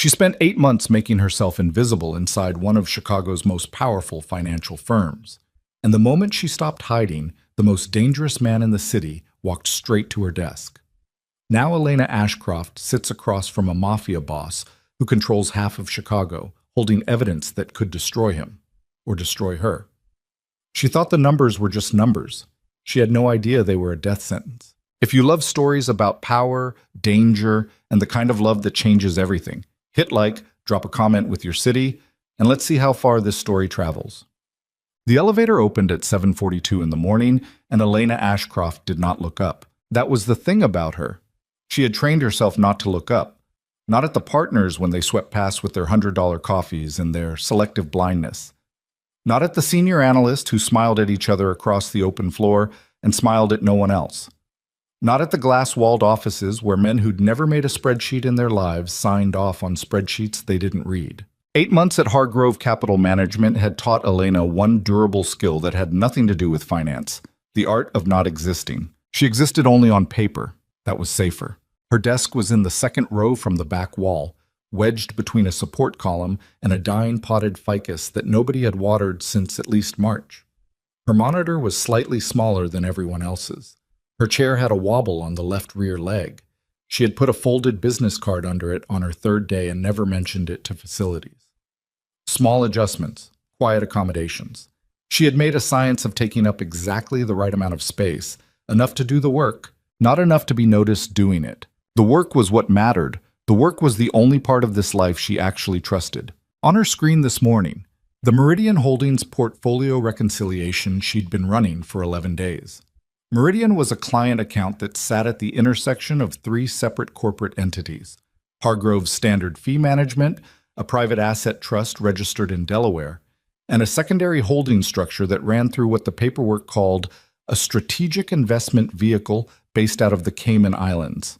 She spent 8 months making herself invisible inside one of Chicago's most powerful financial firms. And the moment she stopped hiding, the most dangerous man in the city walked straight to her desk. Now Elena Ashcroft sits across from a mafia boss who controls half of Chicago, holding evidence that could destroy him, or destroy her. She thought the numbers were just numbers. She had no idea they were a death sentence. If you love stories about power, danger, and the kind of love that changes everything, hit like, drop a comment with your city, and let's see how far this story travels. The elevator opened at 7:42 in the morning, and Elena Ashcroft did not look up. That was the thing about her. She had trained herself not to look up, not at the partners when they swept past with their $100 coffees and their selective blindness, not at the senior analyst who smiled at each other across the open floor and smiled at no one else, not at the glass-walled offices where men who'd never made a spreadsheet in their lives signed off on spreadsheets they didn't read. 8 months at Hargrove Capital Management had taught Elena one durable skill that had nothing to do with finance: the art of not existing. She existed only on paper. That was safer. Her desk was in the second row from the back wall, wedged between a support column and a dying potted ficus that nobody had watered since at least March. Her monitor was slightly smaller than everyone else's. Her chair had a wobble on the left rear leg. She had put a folded business card under it on her third day and never mentioned it to facilities. Small adjustments, quiet accommodations. She had made a science of taking up exactly the right amount of space, enough to do the work, not enough to be noticed doing it. The work was what mattered. The work was the only part of this life she actually trusted. On her screen this morning, the Meridian Holdings portfolio reconciliation she'd been running for 11 days. Meridian was a client account that sat at the intersection of three separate corporate entities: Hargrove's Standard Fee Management, a private asset trust registered in Delaware, and a secondary holding structure that ran through what the paperwork called a strategic investment vehicle based out of the Cayman Islands.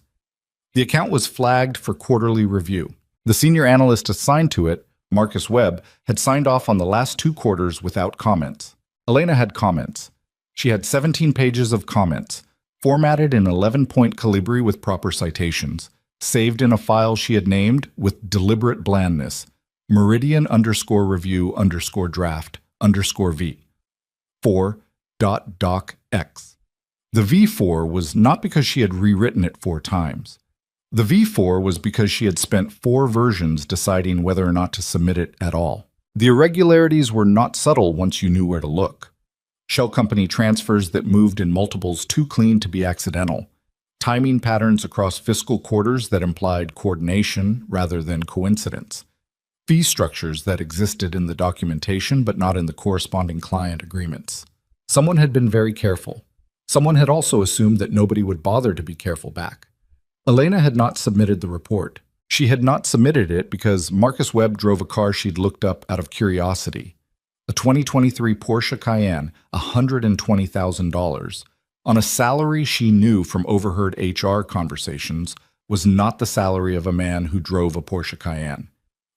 The account was flagged for quarterly review. The senior analyst assigned to it, Marcus Webb, had signed off on the last 2 quarters without comments. Elena had comments. She had 17 pages of comments, formatted in 11-point Calibri with proper citations, saved in a file she had named, with deliberate blandness, Meridian_review_draft_V. 4.docx. The V4 was not because she had rewritten it 4 times. The V4 was because she had spent 4 versions deciding whether or not to submit it at all. The irregularities were not subtle once you knew where to look. Shell company transfers that moved in multiples too clean to be accidental. Timing patterns across fiscal quarters that implied coordination rather than coincidence. Fee structures that existed in the documentation but not in the corresponding client agreements. Someone had been very careful. Someone had also assumed that nobody would bother to be careful back. Elena had not submitted the report. She had not submitted it because Marcus Webb drove a car she'd looked up out of curiosity. A 2023 Porsche Cayenne, $120,000, on a salary she knew from overheard HR conversations was not the salary of a man who drove a Porsche Cayenne.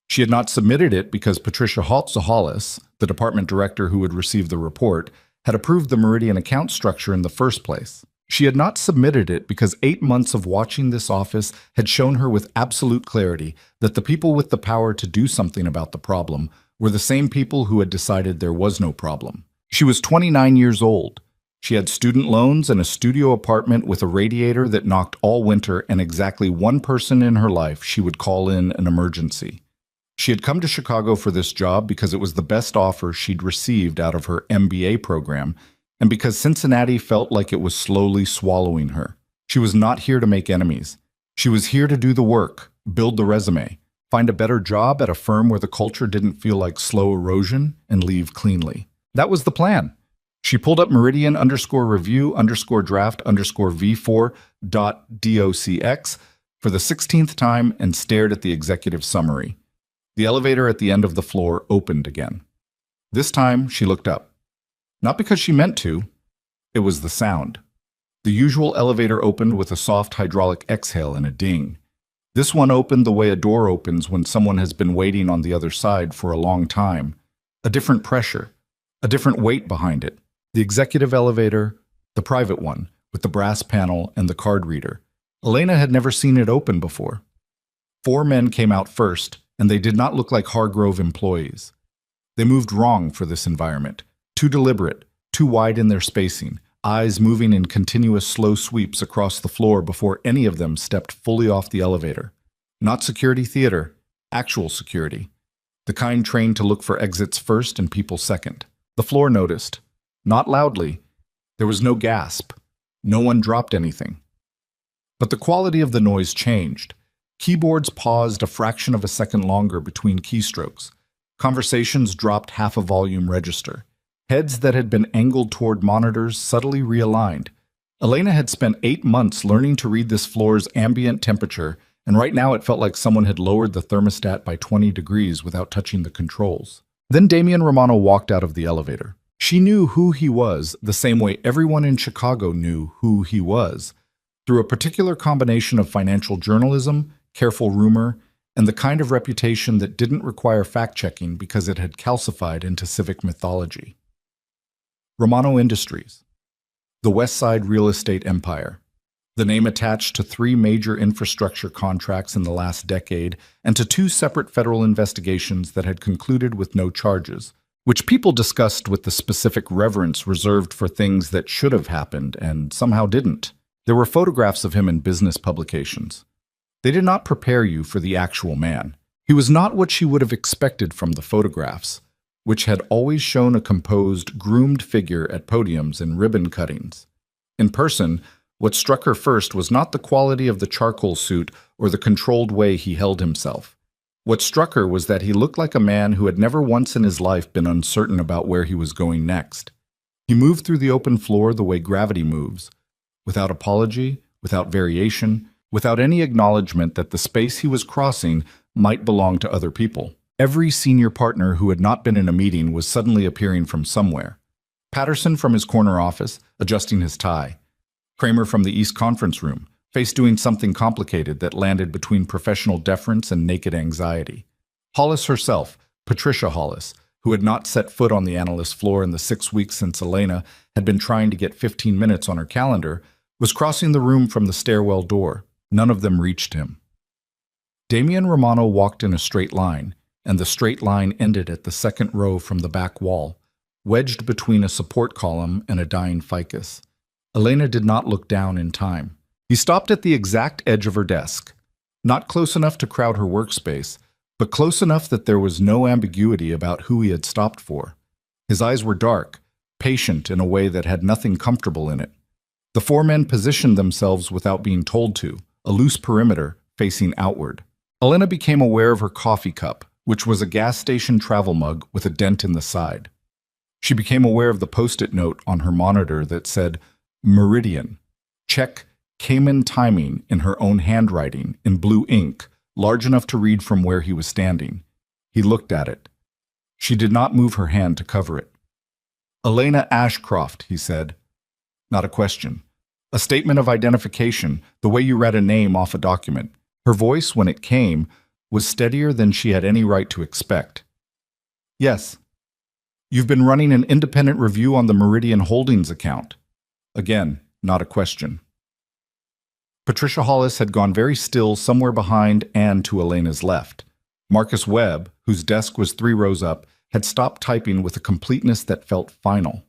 She had not submitted it because Patricia Haltzahalis, the department director who would receive the report, had approved the Meridian account structure in the first place. She had not submitted it because 8 months of watching this office had shown her with absolute clarity that the people with the power to do something about the problem were the same people who had decided there was no problem. She was 29 years old. She had student loans and a studio apartment with a radiator that knocked all winter and exactly one person in her life she would call in an emergency. She had come to Chicago for this job because it was the best offer she'd received out of her MBA program, and because Cincinnati felt like it was slowly swallowing her. She was not here to make enemies. She was here to do the work, build the resume, find a better job at a firm where the culture didn't feel like slow erosion, and leave cleanly. That was the plan. She pulled up Meridian_review_draft_V4.docx for the 16th time and stared at the executive summary. The elevator at the end of the floor opened again. This time, she looked up. Not because she meant to. It was the sound. The usual elevator opened with a soft hydraulic exhale and a ding. This one opened the way a door opens when someone has been waiting on the other side for a long time. A different pressure, a different weight behind it. The executive elevator, the private one, with the brass panel and the card reader. Elena had never seen it open before. 4 men came out first, and they did not look like Hargrove employees. They moved wrong for this environment, too deliberate, too wide in their spacing, eyes moving in continuous slow sweeps across the floor before any of them stepped fully off the elevator. Not security theater, actual security. The kind trained to look for exits first and people second. The floor noticed. Not loudly. There was no gasp. No one dropped anything. But the quality of the noise changed. Keyboards paused a fraction of a second longer between keystrokes. Conversations dropped half a volume register. Heads that had been angled toward monitors subtly realigned. Elena had spent 8 months learning to read this floor's ambient temperature, and right now it felt like someone had lowered the thermostat by 20 degrees without touching the controls. Then Damian Romano walked out of the elevator. She knew who he was the same way everyone in Chicago knew who he was, through a particular combination of financial journalism, careful rumor, and the kind of reputation that didn't require fact-checking because it had calcified into civic mythology. Romano Industries, the West Side real estate empire, the name attached to 3 major infrastructure contracts in the last decade and to 2 separate federal investigations that had concluded with no charges, which people discussed with the specific reverence reserved for things that should have happened and somehow didn't. There were photographs of him in business publications. They did not prepare you for the actual man. He was not what she would have expected from the photographs, which had always shown a composed, groomed figure at podiums and ribbon cuttings. In person, what struck her first was not the quality of the charcoal suit or the controlled way he held himself. What struck her was that he looked like a man who had never once in his life been uncertain about where he was going next. He moved through the open floor the way gravity moves, without apology, without variation, without any acknowledgement that the space he was crossing might belong to other people. Every senior partner who had not been in a meeting was suddenly appearing from somewhere. Patterson from his corner office, adjusting his tie. Kramer from the East Conference Room, face doing something complicated that landed between professional deference and naked anxiety. Hollis herself, Patricia Hollis, who had not set foot on the analyst floor in the 6 weeks since Elena had been trying to get 15 minutes on her calendar, was crossing the room from the stairwell door. None of them reached him. Damian Romano walked in a straight line, and the straight line ended at the second row from the back wall, wedged between a support column and a dying ficus. Elena did not look down in time. He stopped at the exact edge of her desk, not close enough to crowd her workspace, but close enough that there was no ambiguity about who he had stopped for. His eyes were dark, patient in a way that had nothing comfortable in it. The 4 men positioned themselves without being told to, a loose perimeter facing outward. Elena became aware of her coffee cup, which was a gas station travel mug with a dent in the side. She became aware of the post-it note on her monitor that said, Meridian. Check Cayman timing in her own handwriting, in blue ink, large enough to read from where he was standing. He looked at it. She did not move her hand to cover it. Elena Ashcroft, he said. Not a question. A statement of identification, the way you read a name off a document. Her voice, when it came, was steadier than she had any right to expect. Yes. You've been running an independent review on the Meridian Holdings account. Again, not a question. Patricia Hollis had gone very still somewhere behind and to Elena's left. Marcus Webb, whose desk was 3 rows up, had stopped typing with a completeness that felt final.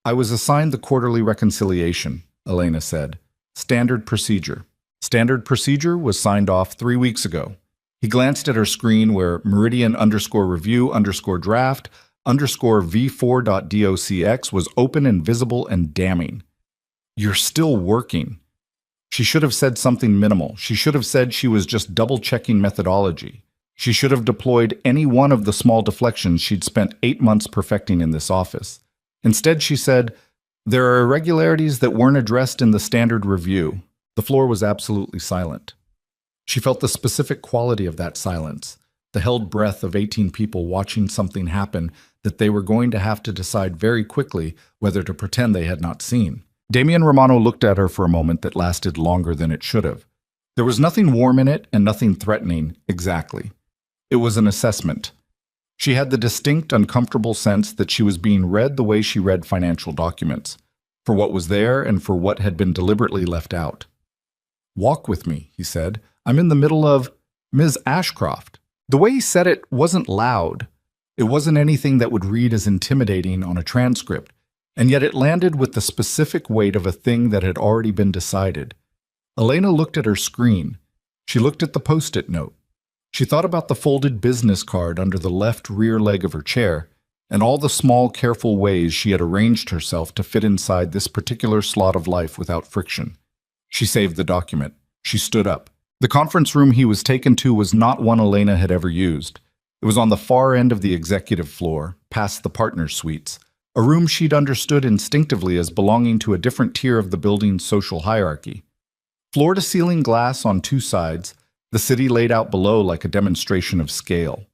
I was assigned the quarterly reconciliation, Elena said. Standard procedure. Standard procedure was signed off 3 weeks ago. He glanced at her screen where Meridian_review_draft_v4.docx was open and visible and damning. You're still working. She should have said something minimal. She should have said she was just double-checking methodology. She should have deployed any one of the small deflections she'd spent 8 months perfecting in this office. Instead, she said, there are irregularities that weren't addressed in the standard review. The floor was absolutely silent. She felt the specific quality of that silence, the held breath of 18 people watching something happen that they were going to have to decide very quickly whether to pretend they had not seen. Damian Romano looked at her for a moment that lasted longer than it should have. There was nothing warm in it and nothing threatening, exactly. It was an assessment. She had the distinct, uncomfortable sense that she was being read the way she read financial documents, for what was there and for what had been deliberately left out. Walk with me, he said. I'm in the middle of... Ms. Ashcroft. The way he said it wasn't loud. It wasn't anything that would read as intimidating on a transcript, and yet it landed with the specific weight of a thing that had already been decided. Elena looked at her screen. She looked at the post-it note. She thought about the folded business card under the left rear leg of her chair, and all the small, careful ways she had arranged herself to fit inside this particular slot of life without friction. She saved the document. She stood up. The conference room he was taken to was not one Elena had ever used. It was on the far end of the executive floor, past the partners' suites, a room she'd understood instinctively as belonging to a different tier of the building's social hierarchy. Floor-to-ceiling glass on two sides, the city laid out below like a demonstration of scale.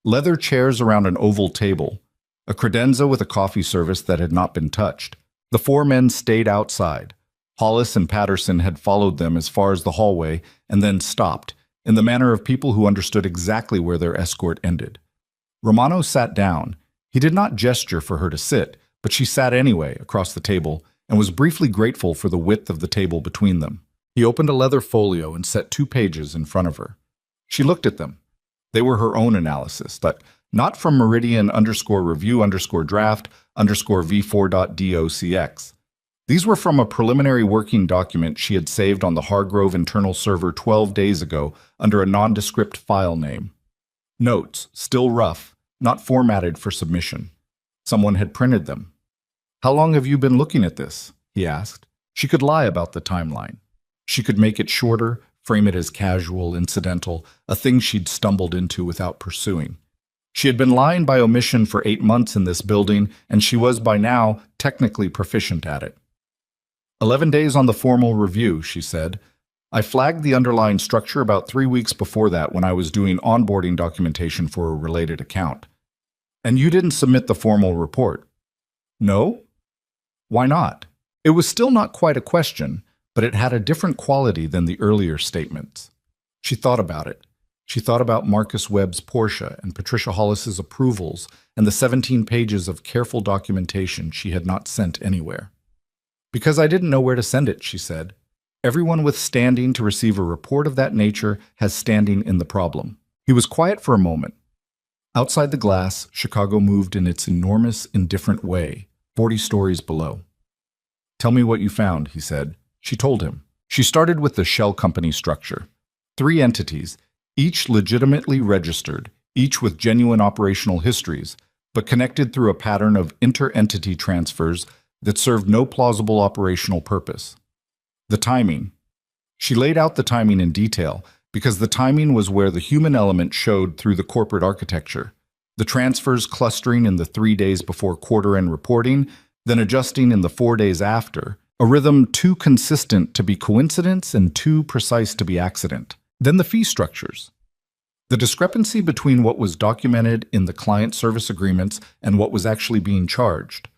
Leather chairs around an oval table, a credenza with a coffee service that had not been touched. The four men stayed outside. Hollis and Patterson had followed them as far as the hallway and then stopped, in the manner of people who understood exactly where their escort ended. Romano sat down. He did not gesture for her to sit, but she sat anyway across the table and was briefly grateful for the width of the table between them. He opened a leather folio and set 2 pages in front of her. She looked at them. They were her own analysis, but not from Meridian_review_draft_v4.docx. These were from a preliminary working document she had saved on the Hargrove internal server 12 days ago under a nondescript file name. Notes, still rough, not formatted for submission. Someone had printed them. "How long have you been looking at this?" he asked. She could lie about the timeline. She could make it shorter, frame it as casual, incidental, a thing she'd stumbled into without pursuing. She had been lying by omission for 8 months in this building, and she was by now technically proficient at it. 11 days on the formal review, she said. I flagged the underlying structure about 3 weeks before that when I was doing onboarding documentation for a related account. And you didn't submit the formal report? No? Why not? It was still not quite a question, but it had a different quality than the earlier statements. She thought about it. She thought about Marcus Webb's Porsche and Patricia Hollis's approvals and the 17 pages of careful documentation she had not sent anywhere. Because I didn't know where to send it, she said. Everyone with standing to receive a report of that nature has standing in the problem. He was quiet for a moment. Outside the glass, Chicago moved in its enormous, indifferent way, 40 stories below. Tell me what you found, he said. She told him. She started with the shell company structure. 3 entities, each legitimately registered, each with genuine operational histories, but connected through a pattern of inter-entity transfers that served no plausible operational purpose. The timing. She laid out the timing in detail because the timing was where the human element showed through the corporate architecture, the transfers clustering in the 3 days before quarter-end reporting, then adjusting in the 4 days after, a rhythm too consistent to be coincidence and too precise to be accident. Then the fee structures. The discrepancy between what was documented in the client service agreements and what was actually being charged.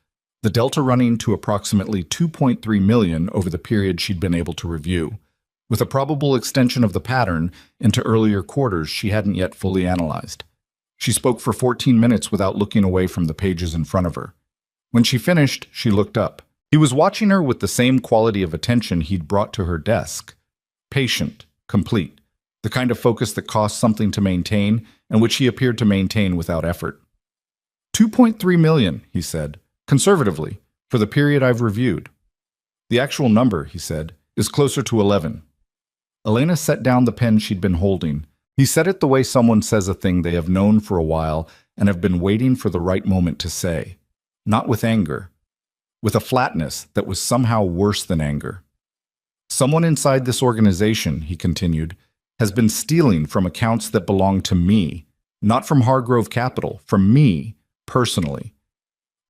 The delta running to approximately $2.3 million over the period she'd been able to review, with a probable extension of the pattern into earlier quarters she hadn't yet fully analyzed. She spoke for 14 minutes without looking away from the pages in front of her. When she finished, she looked up. He was watching her with the same quality of attention he'd brought to her desk. Patient, complete, the kind of focus that costs something to maintain and which he appeared to maintain without effort. $2.3 million, he said, conservatively, for the period I've reviewed. The actual number, he said, is closer to 11. Elena set down the pen she'd been holding. He said it the way someone says a thing they have known for a while and have been waiting for the right moment to say. Not with anger. With a flatness that was somehow worse than anger. Someone inside this organization, he continued, has been stealing from accounts that belong to me, not from Hargrove Capital, from me, personally.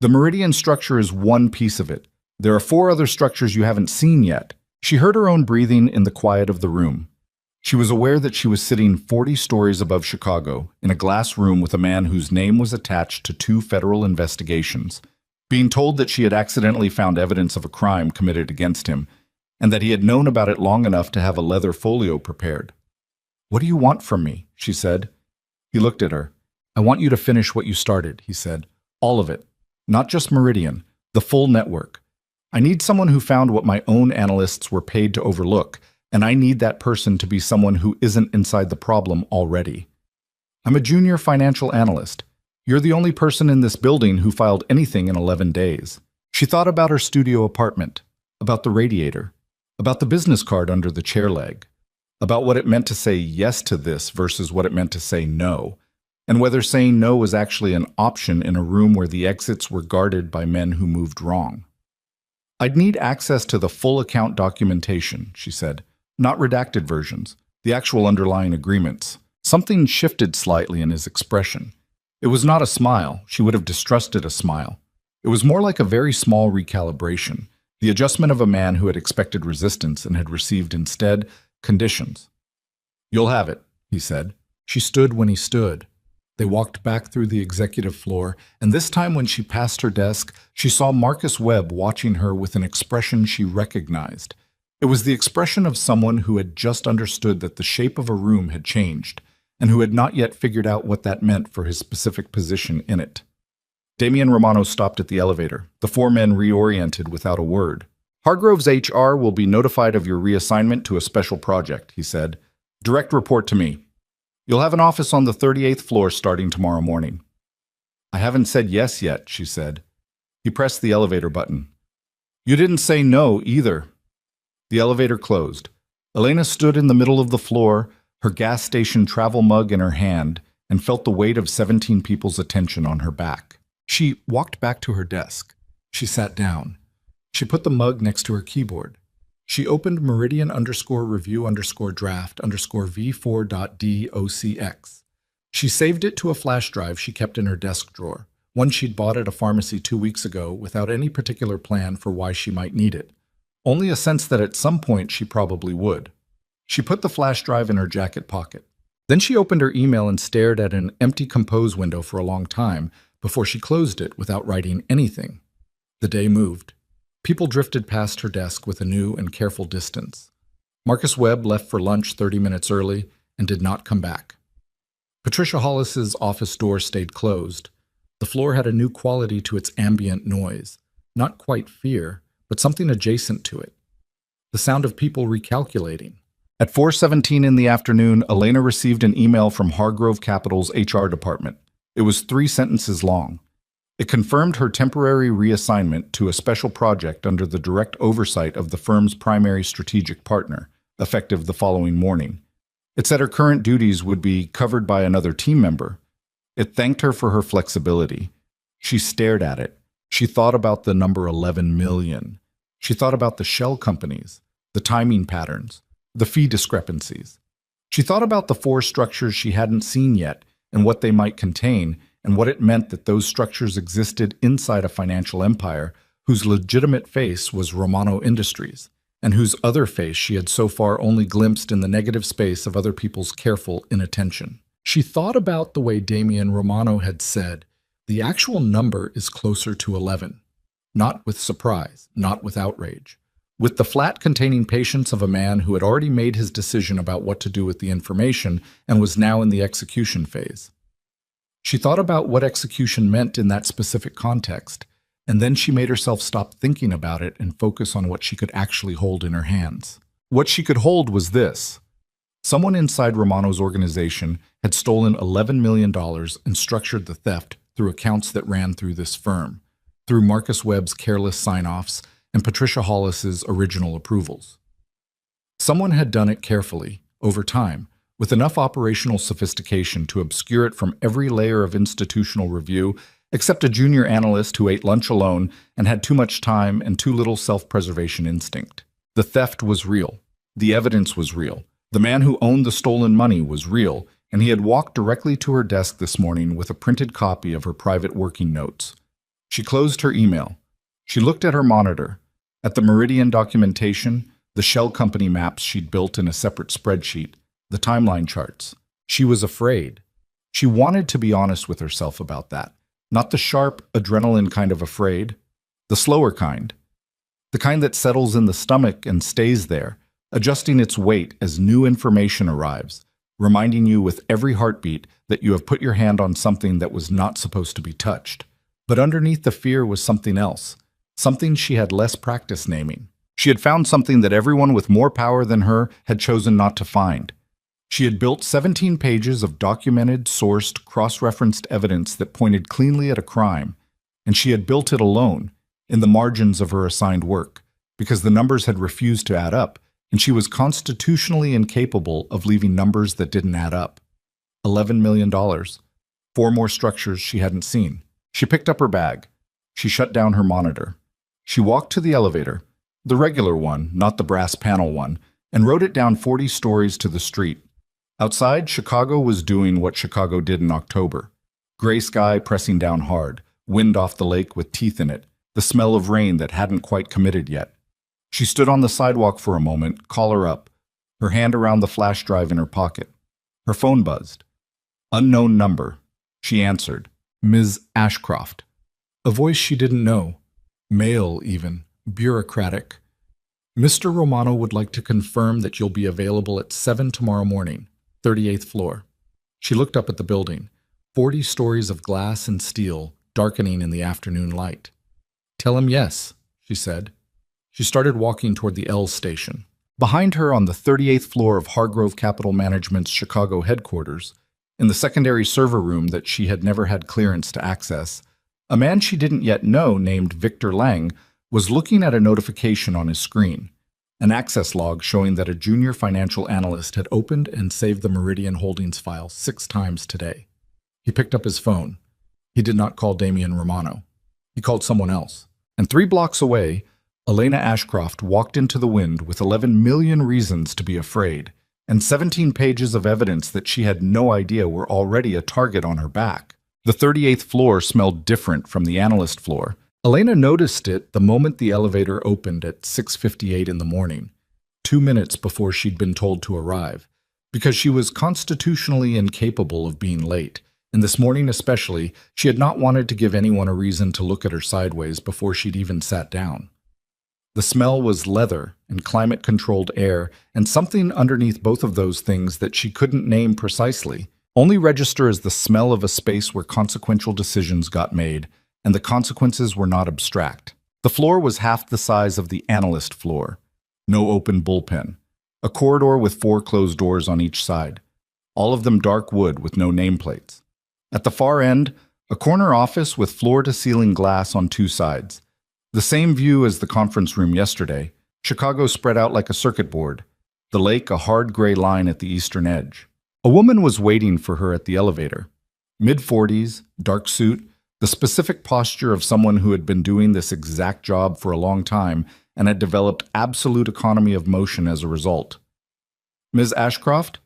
The Meridian structure is one piece of it. There are 4 other structures you haven't seen yet. She heard her own breathing in the quiet of the room. She was aware that she was sitting 40 stories above Chicago in a glass room with a man whose name was attached to 2 federal investigations, being told that she had accidentally found evidence of a crime committed against him, and that he had known about it long enough to have a leather folio prepared. What do you want from me? She said. He looked at her. I want you to finish what you started, he said. All of it. Not just Meridian, the full network. I need someone who found what my own analysts were paid to overlook, And I need that person to be someone who isn't inside the problem already. I'm a junior financial analyst. You're the only person in this building who filed anything in 11 days. She thought about her studio apartment, about the radiator, about the business card under the chair leg, about what it meant to say yes to this versus what it meant to say no, and whether saying no was actually an option in a room where the exits were guarded by men who moved wrong. I'd need access to the full account documentation, she said, not redacted versions, the actual underlying agreements. Something shifted slightly in his expression. It was not a smile. She would have distrusted a smile. It was more like a very small recalibration, the adjustment of a man who had expected resistance and had received instead conditions. You'll have it, he said. She stood when he stood. They walked back through the executive floor, and this time when she passed her desk, she saw Marcus Webb watching her with an expression she recognized. It was the expression of someone who had just understood that the shape of a room had changed, and who had not yet figured out what that meant for his specific position in it. Damian Romano stopped at the elevator. The four men reoriented without a word. Hargrove's HR will be notified of your reassignment to a special project, he said. Direct report to me. You'll have an office on the 38th floor starting tomorrow morning. I haven't said yes yet, she said. He pressed the elevator button. You didn't say no either. The elevator closed. Elena stood in the middle of the floor, her gas station travel mug in her hand, and felt the weight of 17 people's attention on her back. She walked back to her desk. She sat down. She put the mug next to her keyboard. She opened meridian_review_draft_v4.docx. She saved it to a flash drive she kept in her desk drawer, one she'd bought at a pharmacy 2 weeks ago without any particular plan for why she might need it. Only a sense that at some point she probably would. She put the flash drive in her jacket pocket. Then she opened her email and stared at an empty compose window for a long time before she closed it without writing anything. The day moved. People drifted past her desk with a new and careful distance. Marcus Webb left for lunch 30 minutes early and did not come back. Patricia Hollis's office door stayed closed. The floor had a new quality to its ambient noise, not quite fear, but something adjacent to it. The sound of people recalculating. At 4:17 in the afternoon, Elena received an email from Hargrove Capital's HR department. It was 3 sentences long. It confirmed her temporary reassignment to a special project under the direct oversight of the firm's primary strategic partner, effective the following morning. It said her current duties would be covered by another team member. It thanked her for her flexibility. She stared at it. She thought about the number 11 million. She thought about the shell companies, the timing patterns, the fee discrepancies. She thought about the 4 structures she hadn't seen yet and what they might contain, and what it meant that those structures existed inside a financial empire whose legitimate face was Romano Industries, and whose other face she had so far only glimpsed in the negative space of other people's careful inattention. She thought about the way Damian Romano had said, the actual number is closer to 11. Not with surprise, not with outrage. With the flat containing patience of a man who had already made his decision about what to do with the information and was now in the execution phase. She thought about what execution meant in that specific context, and then she made herself stop thinking about it and focus on what she could actually hold in her hands. What she could hold was this. Someone inside Romano's organization had stolen $11 million and structured the theft through accounts that ran through this firm, through Marcus Webb's careless sign-offs and Patricia Hollis's original approvals. Someone had done it carefully, over time, with enough operational sophistication to obscure it from every layer of institutional review, except a junior analyst who ate lunch alone and had too much time and too little self-preservation instinct. The theft was real. The evidence was real. The man who owned the stolen money was real, and he had walked directly to her desk this morning with a printed copy of her private working notes. She closed her email. She looked at her monitor, at the Meridian documentation, the shell company maps she'd built in a separate spreadsheet, the timeline charts. She was afraid. She wanted to be honest with herself about that. Not the sharp, adrenaline kind of afraid, the slower kind. The kind that settles in the stomach and stays there, adjusting its weight as new information arrives, reminding you with every heartbeat that you have put your hand on something that was not supposed to be touched. But underneath the fear was something else, something she had less practice naming. She had found something that everyone with more power than her had chosen not to find. She had built 17 pages of documented, sourced, cross-referenced evidence that pointed cleanly at a crime, and she had built it alone, in the margins of her assigned work, because the numbers had refused to add up, and she was constitutionally incapable of leaving numbers that didn't add up. $11 million. 4 more structures she hadn't seen. She picked up her bag. She shut down her monitor. She walked to the elevator, the regular one, not the brass panel one, and rode it down 40 stories to the street. Outside, Chicago was doing what Chicago did in October. Gray sky pressing down hard, wind off the lake with teeth in it, the smell of rain that hadn't quite committed yet. She stood on the sidewalk for a moment, collar up, her hand around the flash drive in her pocket. Her phone buzzed. Unknown number. She answered. Ms. Ashcroft. A voice she didn't know. Male, even. Bureaucratic. Mr. Romano would like to confirm that you'll be available at 7 tomorrow morning, 38th floor. She looked up at the building. 40 stories of glass and steel, darkening in the afternoon light. Tell him yes, she said. She started walking toward the L station. Behind her, on the 38th floor of Hargrove Capital Management's Chicago headquarters, in the secondary server room that she had never had clearance to access, a man she didn't yet know named Victor Lang was looking at a notification on his screen, an access log showing that a junior financial analyst had opened and saved the Meridian Holdings file 6 times today. He picked up his phone. He did not call Damian Romano. He called someone else. And 3 blocks away, Elena Ashcroft walked into the wind with 11 million reasons to be afraid, and 17 pages of evidence that she had no idea were already a target on her back. The 38th floor smelled different from the analyst floor. Elena noticed it the moment the elevator opened at 6:58 in the morning, 2 minutes before she'd been told to arrive, because she was constitutionally incapable of being late, and this morning especially, she had not wanted to give anyone a reason to look at her sideways before she'd even sat down. The smell was leather and climate-controlled air, and something underneath both of those things that she couldn't name precisely, only register as the smell of a space where consequential decisions got made, and the consequences were not abstract. The floor was half the size of the analyst floor. No open bullpen. A corridor with 4 closed doors on each side. All of them dark wood with no nameplates. At the far end, a corner office with floor-to-ceiling glass on 2 sides. The same view as the conference room yesterday, Chicago spread out like a circuit board, the lake a hard gray line at the eastern edge. A woman was waiting for her at the elevator. Mid-40s, dark suit, the specific posture of someone who had been doing this exact job for a long time and had developed absolute economy of motion as a result. Ms. Ashcroft?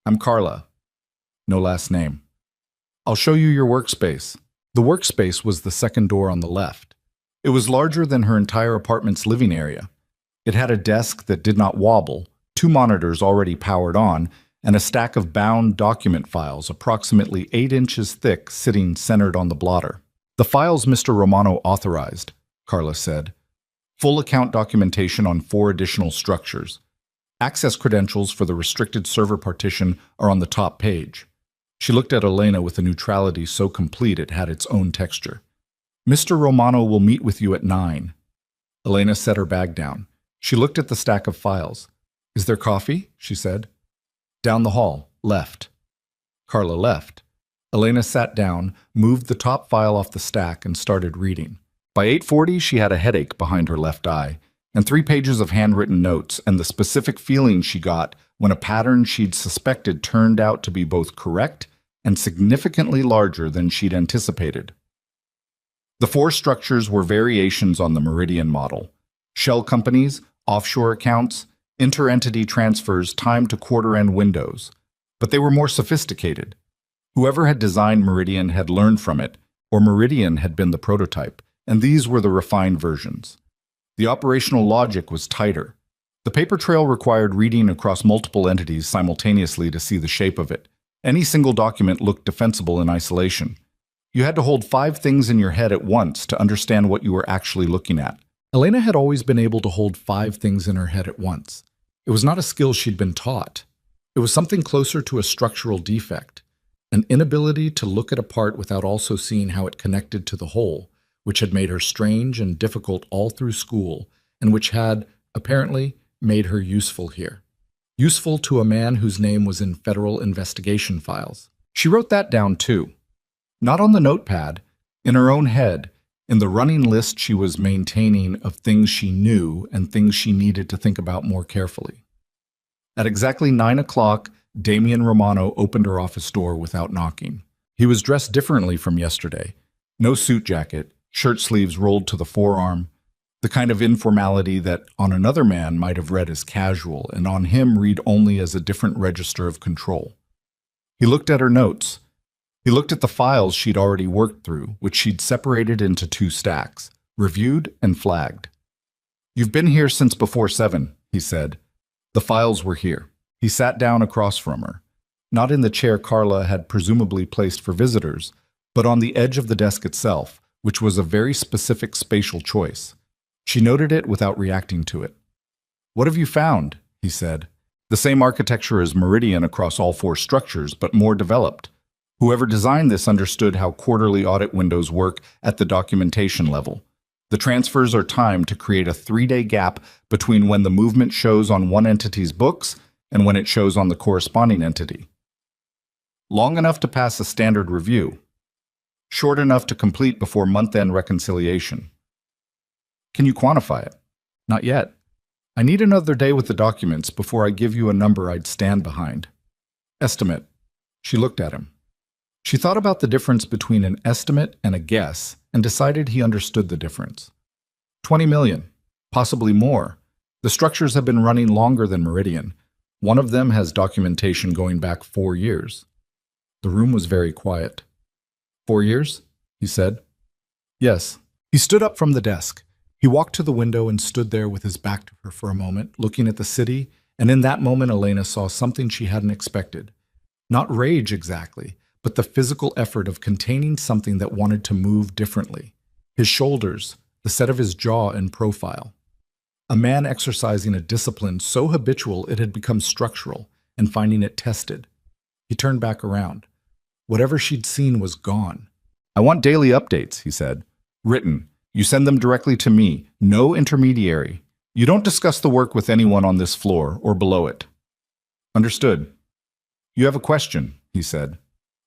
I'm Carla. No last name. I'll show you your workspace. The workspace was the second door on the left. It was larger than her entire apartment's living area. It had a desk that did not wobble, 2 monitors already powered on, and a stack of bound document files approximately 8 inches thick sitting centered on the blotter. The files Mr. Romano authorized, Carla said. Full account documentation on 4 additional structures. Access credentials for the restricted server partition are on the top page. She looked at Elena with a neutrality so complete it had its own texture. Mr. Romano will meet with you at 9. Elena set her bag down. She looked at the stack of files. Is there coffee? She said. Down the hall, left. Carla left. Elena sat down, moved the top file off the stack, and started reading. By 8:40, she had a headache behind her left eye, and 3 pages of handwritten notes, and the specific feeling she got when a pattern she'd suspected turned out to be both correct and significantly larger than she'd anticipated. The 4 structures were variations on the Meridian model. Shell companies, offshore accounts, inter-entity transfers timed to quarter-end windows. But they were more sophisticated. Whoever had designed Meridian had learned from it, or Meridian had been the prototype, and these were the refined versions. The operational logic was tighter. The paper trail required reading across multiple entities simultaneously to see the shape of it. Any single document looked defensible in isolation. You had to hold 5 things in your head at once to understand what you were actually looking at. Elena had always been able to hold 5 things in her head at once. It was not a skill she'd been taught. It was something closer to a structural defect, an inability to look at a part without also seeing how it connected to the whole, which had made her strange and difficult all through school, and which had, apparently made her useful here. Useful to a man whose name was in federal investigation files. She wrote that down too. Not on the notepad, in her own head, in the running list she was maintaining of things she knew and things she needed to think about more carefully. At exactly 9 o'clock, Damian Romano opened her office door without knocking. He was dressed differently from yesterday. No suit jacket, shirt sleeves rolled to the forearm, the kind of informality that on another man might have read as casual and on him read only as a different register of control. He looked at her notes. He looked at the files she'd already worked through, which she'd separated into 2 stacks, reviewed and flagged. "You've been here since before 7, he said. The files were here. He sat down across from her, not in the chair Carla had presumably placed for visitors, but on the edge of the desk itself, which was a very specific spatial choice. She noted it without reacting to it. "What have you found?" he said. "The same architecture as Meridian across all 4 structures, but more developed. Whoever designed this understood how quarterly audit windows work at the documentation level. The transfers are timed to create a 3-day gap between when the movement shows on one entity's books and when it shows on the corresponding entity. Long enough to pass a standard review. Short enough to complete before month-end reconciliation. Can you quantify it?" "Not yet. I need another day with the documents before I give you a number I'd stand behind." "Estimate." She looked at him. She thought about the difference between an estimate and a guess and decided he understood the difference. 20 million, possibly more. The structures have been running longer than Meridian. One of them has documentation going back 4 years. The room was very quiet. 4 years? He said. Yes. He stood up from the desk. He walked to the window and stood there with his back to her for a moment, looking at the city, and in that moment Elena saw something she hadn't expected. Not rage exactly, but the physical effort of containing something that wanted to move differently. His shoulders, the set of his jaw and profile. A man exercising a discipline so habitual it had become structural and finding it tested. He turned back around. Whatever she'd seen was gone. "I want daily updates," he said. "Written. You send them directly to me. No intermediary. You don't discuss the work with anyone on this floor or below it." "Understood." "You have a question," he said.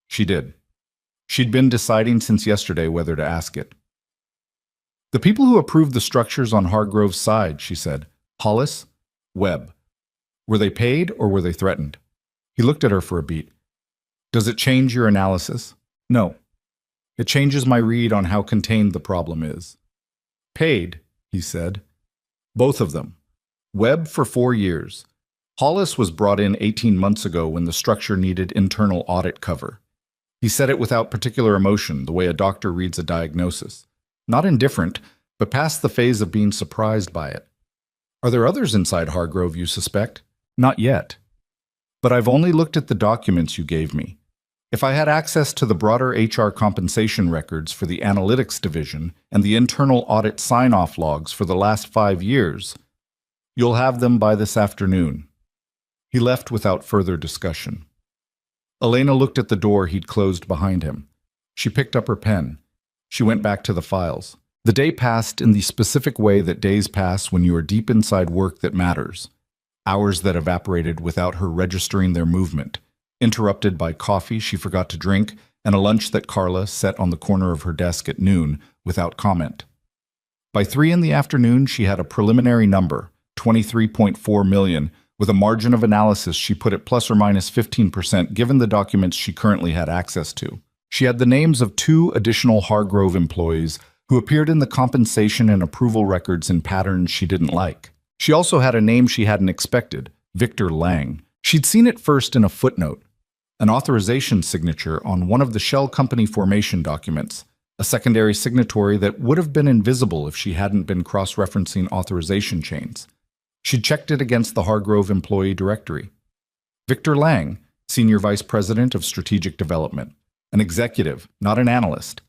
She did. She'd been deciding since yesterday whether to ask it. "The people who approved the structures on Hargrove's side," she said. "Hollis, Webb. Were they paid or were they threatened?" He looked at her for a beat. "Does it change your analysis?" "No. It changes my read on how contained the problem is." "Paid," he said. "Both of them. Webb for 4 years. Hollis was brought in 18 months ago when the structure needed internal audit cover. He said it without particular emotion, the way a doctor reads a diagnosis. Not indifferent, but past the phase of being surprised by it. Are there others inside Hargrove you suspect? Not yet. But I've only looked at the documents you gave me. If I had access to the broader HR compensation records for the analytics division and the internal audit sign-off logs for the last 5 years, you'll have them by this afternoon." He left without further discussion. Elena looked at the door he'd closed behind him. She picked up her pen. She went back to the files. The day passed in the specific way that days pass when you are deep inside work that matters. Hours that evaporated without her registering their movement, interrupted by coffee she forgot to drink and a lunch that Carla set on the corner of her desk at noon without comment. By 3 in the afternoon, she had a preliminary number, 23.4 million, with a margin of analysis she put at plus or minus 15% given the documents she currently had access to. She had the names of 2 additional Hargrove employees who appeared in the compensation and approval records in patterns she didn't like. She also had a name she hadn't expected, Victor Lang. She'd seen it first in a footnote, an authorization signature on one of the shell company formation documents, a secondary signatory that would have been invisible if she hadn't been cross-referencing authorization chains. She'd checked it against the Hargrove employee directory. Victor Lang, Senior Vice President of Strategic Development, an executive, not an analyst,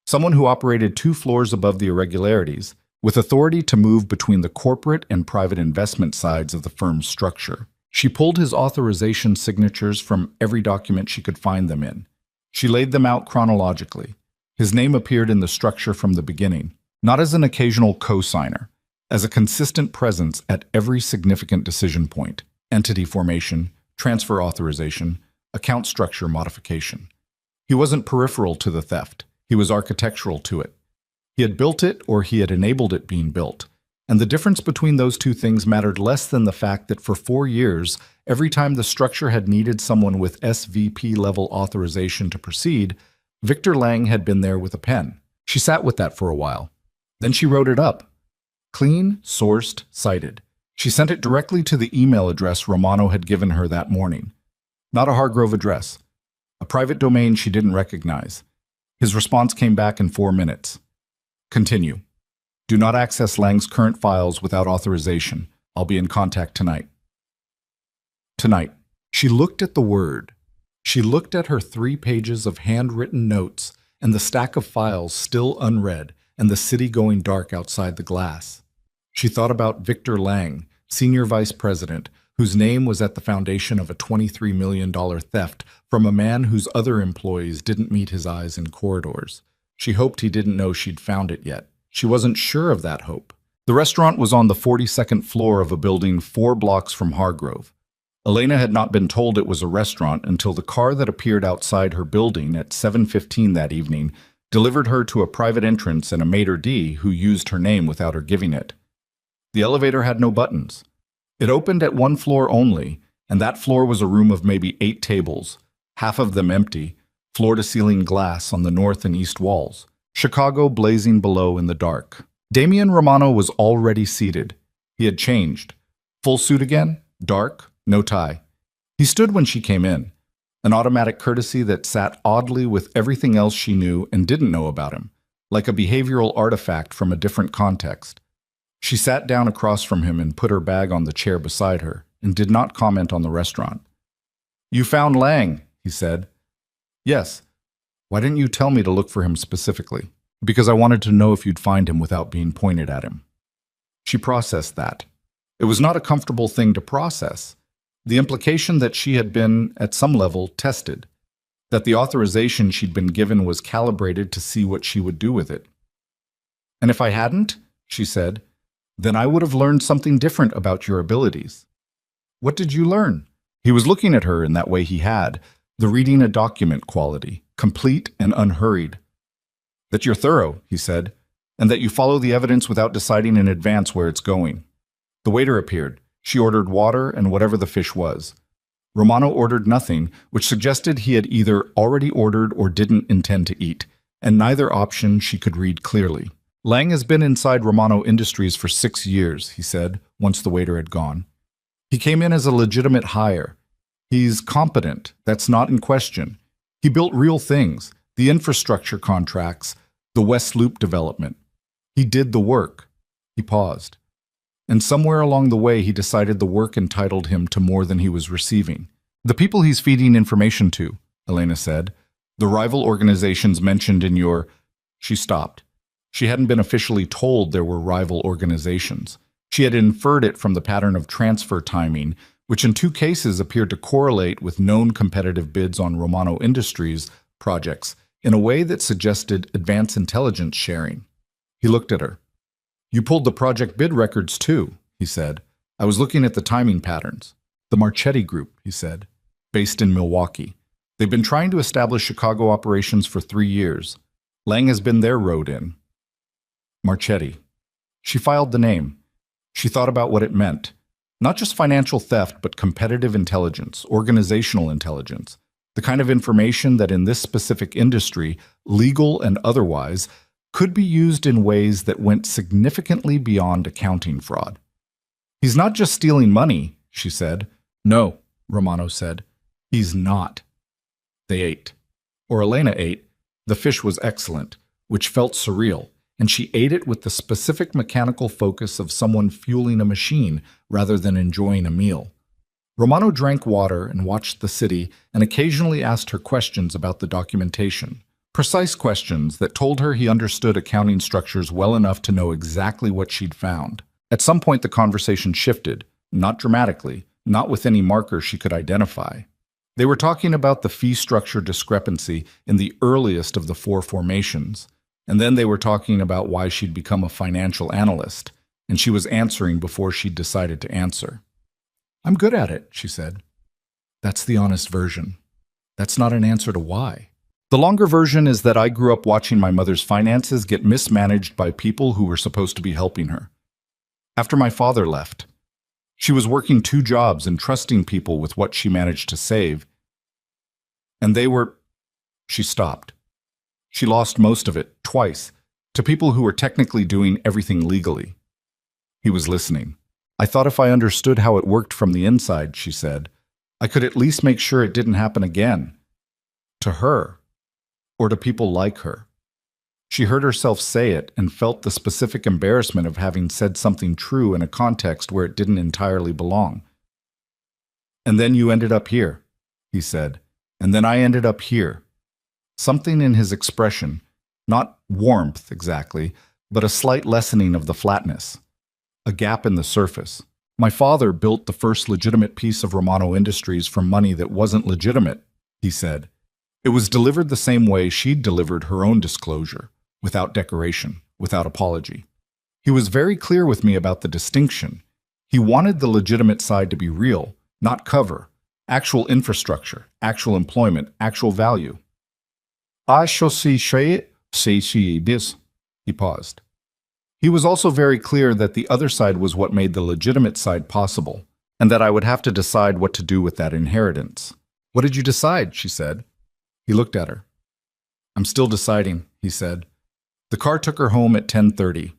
someone who operated 2 floors above the irregularities, with authority to move between the corporate and private investment sides of the firm's structure. She pulled his authorization signatures from every document she could find them in. She laid them out chronologically. His name appeared in the structure from the beginning, not as an occasional co-signer, as a consistent presence at every significant decision point: entity formation, transfer authorization, account structure modification. He wasn't peripheral to the theft. He was architectural to it. He had built it, or he had enabled it being built. And the difference between those two things mattered less than the fact that for 4 years, every time the structure had needed someone with SVP-level authorization to proceed, Victor Lang had been there with a pen. She sat with that for a while. Then she wrote it up. Clean, sourced, cited. She sent it directly to the email address Romano had given her that morning. Not a Hargrove address. A private domain she didn't recognize. His response came back in 4 minutes. Continue. Do not access Lang's current files without authorization. I'll be in contact tonight. Tonight. She looked at the word. She looked at her 3 pages of handwritten notes and the stack of files still unread and the city going dark outside the glass. She thought about Victor Lang, senior vice president, whose name was at the foundation of a $23 million theft from a man whose other employees didn't meet his eyes in corridors. She hoped he didn't know she'd found it yet. She wasn't sure of that hope. The restaurant was on the 42nd floor of a building 4 blocks from Hargrove. Elena had not been told it was a restaurant until the car that appeared outside her building at 7:15 that evening delivered her to a private entrance and a maitre d' who used her name without her giving it. The elevator had no buttons. It opened at 1 floor only, and that floor was a room of maybe 8 tables, half of them empty, floor-to-ceiling glass on the north and east walls. Chicago blazing below in the dark. Damian Romano was already seated. He had changed. Full suit again, dark, no tie. He stood when she came in, an automatic courtesy that sat oddly with everything else she knew and didn't know about him, like a behavioral artifact from a different context. She sat down across from him and put her bag on the chair beside her and did not comment on the restaurant. "You found Lang," he said. "Yes. Why didn't you tell me to look for him specifically?" "Because I wanted to know if you'd find him without being pointed at him." She processed that. It was not a comfortable thing to process. The implication that she had been, at some level, tested. That the authorization she'd been given was calibrated to see what she would do with it. "And if I hadn't," she said, "then I would have learned something different about your abilities." "What did you learn?" He was looking at her in that way he had, the reading a document quality, complete and unhurried. "That you're thorough," he said, "and that you follow the evidence without deciding in advance where it's going." The waiter appeared. She ordered water and whatever the fish was. Romano ordered nothing, which suggested he had either already ordered or didn't intend to eat, and neither option she could read clearly. "Lang has been inside Romano Industries for 6 years, he said, once the waiter had gone. "He came in as a legitimate hire. He's competent, that's not in question. He built real things, the infrastructure contracts, the West Loop development. He did the work." He paused. And somewhere along the way he decided the work entitled him to more than he was receiving. "The people he's feeding information to," Elena said. "The rival organizations mentioned in your—" She stopped. She hadn't been officially told there were rival organizations. She had inferred it from the pattern of transfer timing, which in 2 cases appeared to correlate with known competitive bids on Romano Industries projects in a way that suggested advanced intelligence sharing. He looked at her. "You pulled the project bid records too," he said. "I was looking at the timing patterns." "The Marchetti Group," he said, "based in Milwaukee. They've been trying to establish Chicago operations for 3 years. Lang has been their road in." Marchetti. She filed the name. She thought about what it meant. Not just financial theft, but competitive intelligence, organizational intelligence, the kind of information that in this specific industry, legal and otherwise, could be used in ways that went significantly beyond accounting fraud. "He's not just stealing money," she said. "No," Romano said. "He's not." They ate. Or Elena ate. The fish was excellent, which felt surreal, and she ate it with the specific mechanical focus of someone fueling a machine rather than enjoying a meal. Romano drank water and watched the city and occasionally asked her questions about the documentation. Precise questions that told her he understood accounting structures well enough to know exactly what she'd found. At some point the conversation shifted, not dramatically, not with any marker she could identify. They were talking about the fee structure discrepancy in the earliest of the 4 formations, and then they were talking about why she'd become a financial analyst, and she was answering before she'd decided to answer. "I'm good at it," she said. "That's the honest version. That's not an answer to why." The longer version is that I grew up watching my mother's finances get mismanaged by people who were supposed to be helping her. After my father left, she was working 2 jobs and trusting people with what she managed to save. And they were... She stopped. She lost most of it, twice, to people who were technically doing everything legally. He was listening. "I thought if I understood how it worked from the inside," she said, "I could at least make sure it didn't happen again. To her. Or to people like her." She heard herself say it and felt the specific embarrassment of having said something true in a context where it didn't entirely belong. "And then you ended up here," he said. "And then I ended up here." Something in his expression, not warmth exactly, but a slight lessening of the flatness. A gap in the surface. "My father built the first legitimate piece of Romano Industries from money that wasn't legitimate," he said. "It was delivered the same way she'd delivered her own disclosure, without decoration, without apology. He was very clear with me about the distinction. He wanted the legitimate side to be real, not cover, actual infrastructure, actual employment, actual value." "I shall see this." He paused. He was also very clear that the other side was what made the legitimate side possible, and that I would have to decide what to do with that inheritance. "What did you decide?" she said. He looked at her. "I'm still deciding," he said. The car took her home at 10:30.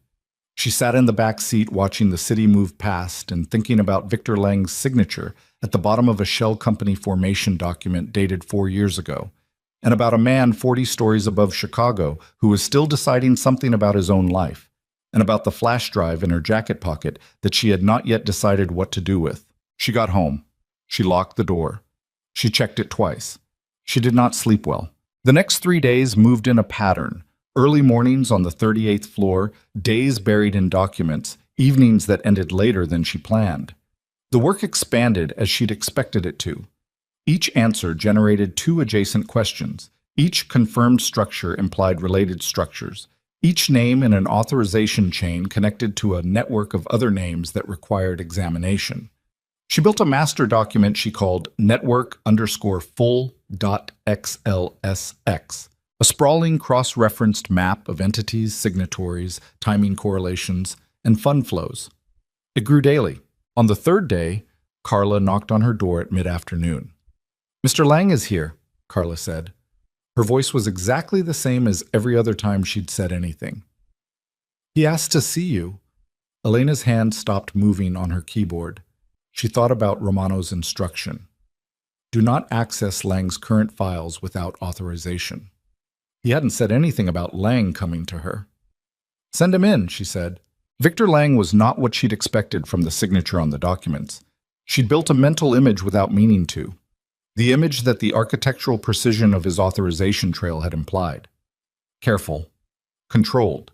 She sat in the back seat watching the city move past and thinking about Victor Lang's signature at the bottom of a Shell Company formation document dated 4 years ago, and about a man 40 stories above Chicago who was still deciding something about his own life, and about the flash drive in her jacket pocket that she had not yet decided what to do with. She got home. She locked the door. She checked it twice. She did not sleep well. The next 3 days moved in a pattern. Early mornings on the 38th floor, days buried in documents, evenings that ended later than she planned. The work expanded as she'd expected it to. Each answer generated 2 adjacent questions. Each confirmed structure implied related structures. Each name in an authorization chain connected to a network of other names that required examination. She built a master document she called network_full.xlsx, a sprawling cross-referenced map of entities, signatories, timing correlations, and fund flows. It grew daily. On the 3rd day, Carla knocked on her door at mid-afternoon. "Mr. Lang is here," Carla said. Her voice was exactly the same as every other time she'd said anything. "He asked to see you." Elena's hand stopped moving on her keyboard. She thought about Romano's instruction. Do not access Lang's current files without authorization. He hadn't said anything about Lang coming to her. "Send him in," she said. Victor Lang was not what she'd expected from the signature on the documents. She'd built a mental image without meaning to. The image that the architectural precision of his authorization trail had implied. Careful. Controlled.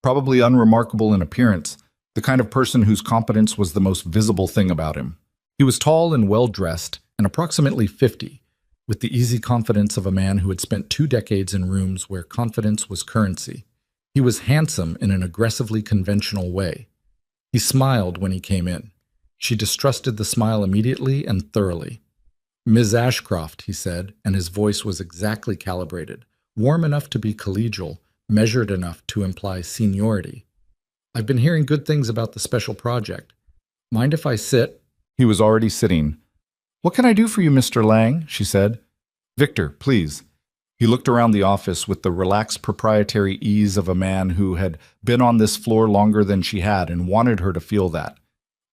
Probably unremarkable in appearance, the kind of person whose competence was the most visible thing about him. He was tall and well-dressed, and approximately 50, with the easy confidence of a man who had spent 2 decades in rooms where confidence was currency. He was handsome in an aggressively conventional way. He smiled when he came in. She distrusted the smile immediately and thoroughly. "Ms. Ashcroft," he said, and his voice was exactly calibrated, warm enough to be collegial, measured enough to imply seniority. "I've been hearing good things about the special project. Mind if I sit?" He was already sitting. "What can I do for you, Mr. Lang?" she said. "Victor, please." He looked around the office with the relaxed proprietary ease of a man who had been on this floor longer than she had and wanted her to feel that.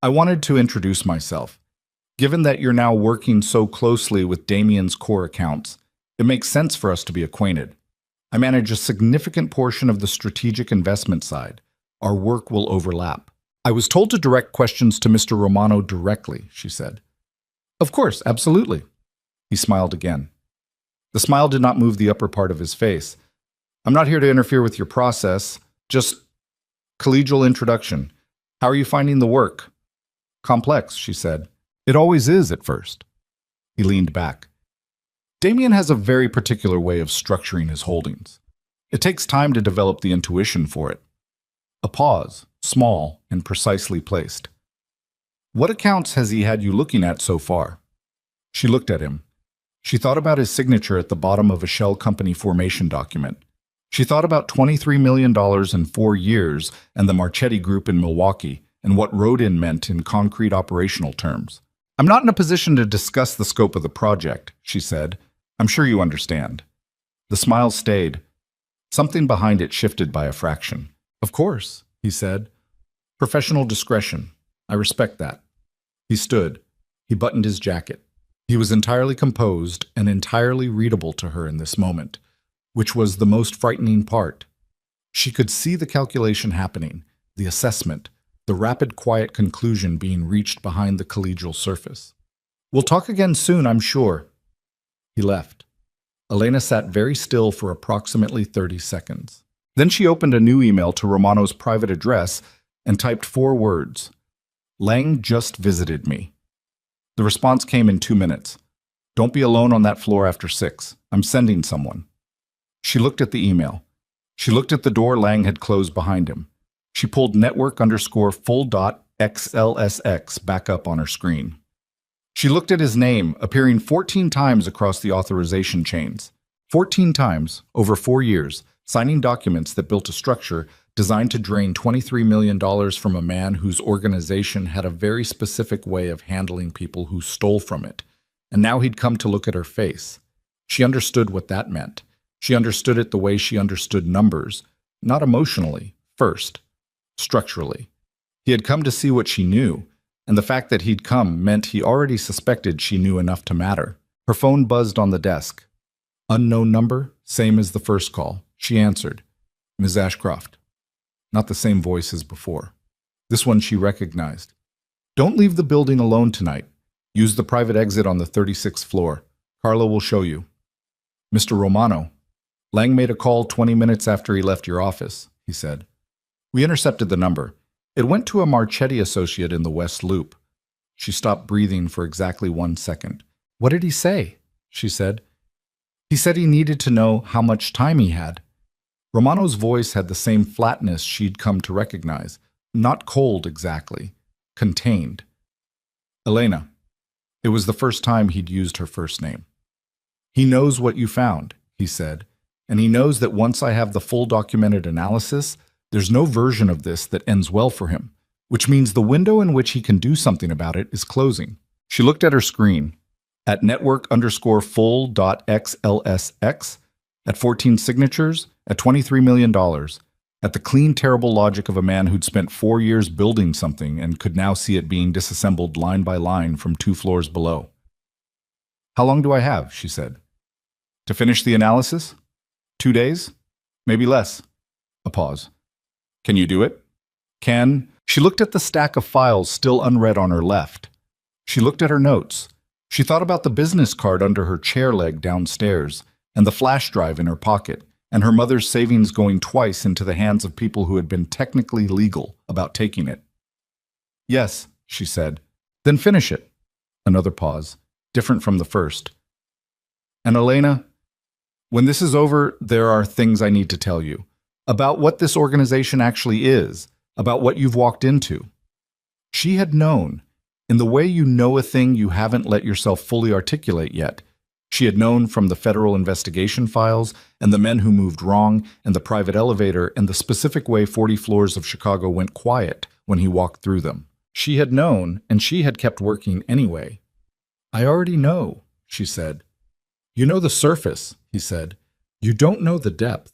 "I wanted to introduce myself. Given that you're now working so closely with Damien's core accounts, it makes sense for us to be acquainted. I manage a significant portion of the strategic investment side. Our work will overlap." "I was told to direct questions to Mr. Romano directly," she said. "Of course, absolutely." He smiled again. The smile did not move the upper part of his face. "I'm not here to interfere with your process, just collegial introduction. How are you finding the work?" "Complex," she said. "It always is at first." He leaned back. "Damien has a very particular way of structuring his holdings. It takes time to develop the intuition for it. A pause, small and precisely placed. What accounts has he had you looking at so far? She looked at him. She thought about his signature at the bottom of a shell company formation document. She thought about $23 million in 4 years and the Marchetti Group in Milwaukee and what Rodin meant in concrete operational terms. I'm not in a position to discuss the scope of the project, she said. I'm sure you understand. The smile stayed. Something behind it shifted by a fraction. Of course, he said. Professional discretion. I respect that. He stood. He buttoned his jacket. He was entirely composed and entirely readable to her in this moment, which was the most frightening part. She could see the calculation happening, the assessment, the rapid, quiet conclusion being reached behind the collegial surface. We'll talk again soon, I'm sure. He left. Elena sat very still for approximately 30 seconds. Then she opened a new email to Romano's private address and typed 4 words. Lang just visited me. The response came in 2 minutes. Don't be alone on that floor after 6. I'm sending someone. She looked at the email. She looked at the door Lang had closed behind him. She pulled network_full.xlsx back up on her screen. She looked at his name, appearing 14 times across the authorization chains. 14 times, over 4 years, signing documents that built a structure designed to drain $23 million from a man whose organization had a very specific way of handling people who stole from it. And now he'd come to look at her face. She understood what that meant. She understood it the way she understood numbers, not emotionally, first, structurally. He had come to see what she knew, and the fact that he'd come meant he already suspected she knew enough to matter. Her phone buzzed on the desk. Unknown number, same as the first call. She answered. Ms. Ashcroft. Not the same voice as before. This one she recognized. Don't leave the building alone tonight. Use the private exit on the 36th floor. Carla will show you. Mr. Romano. Lang made a call 20 minutes after he left your office, he said. We intercepted the number. It went to a Marchetti associate in the West Loop. She stopped breathing for exactly 1 second. What did he say? She said. He said he needed to know how much time he had. Romano's voice had the same flatness she'd come to recognize. Not cold exactly. Contained. Elena. It was the first time he'd used her first name. He knows what you found, he said, and he knows that once I have the full documented analysis, there's no version of this that ends well for him, which means the window in which he can do something about it is closing. She looked at her screen. At network_full.xlsx, at 14 signatures, at $23 million, at the clean, terrible logic of a man who'd spent 4 years building something and could now see it being disassembled line by line from 2 floors below. How long do I have? She said. To finish the analysis? 2 days? Maybe less. A pause. Can you do it? She looked at the stack of files still unread on her left. She looked at her notes. She thought about the business card under her chair leg downstairs, and the flash drive in her pocket, and her mother's savings going twice into the hands of people who had been technically legal about taking it. Yes, she said. Then finish it. Another pause, different from the first. And Elena, when this is over, there are things I need to tell you. About what this organization actually is, about what you've walked into. She had known, in the way you know a thing you haven't let yourself fully articulate yet. She had known from the federal investigation files, and the men who moved wrong, and the private elevator, and the specific way 40 floors of Chicago went quiet when he walked through them. She had known, and she had kept working anyway. I already know, she said. You know the surface, he said. You don't know the depth.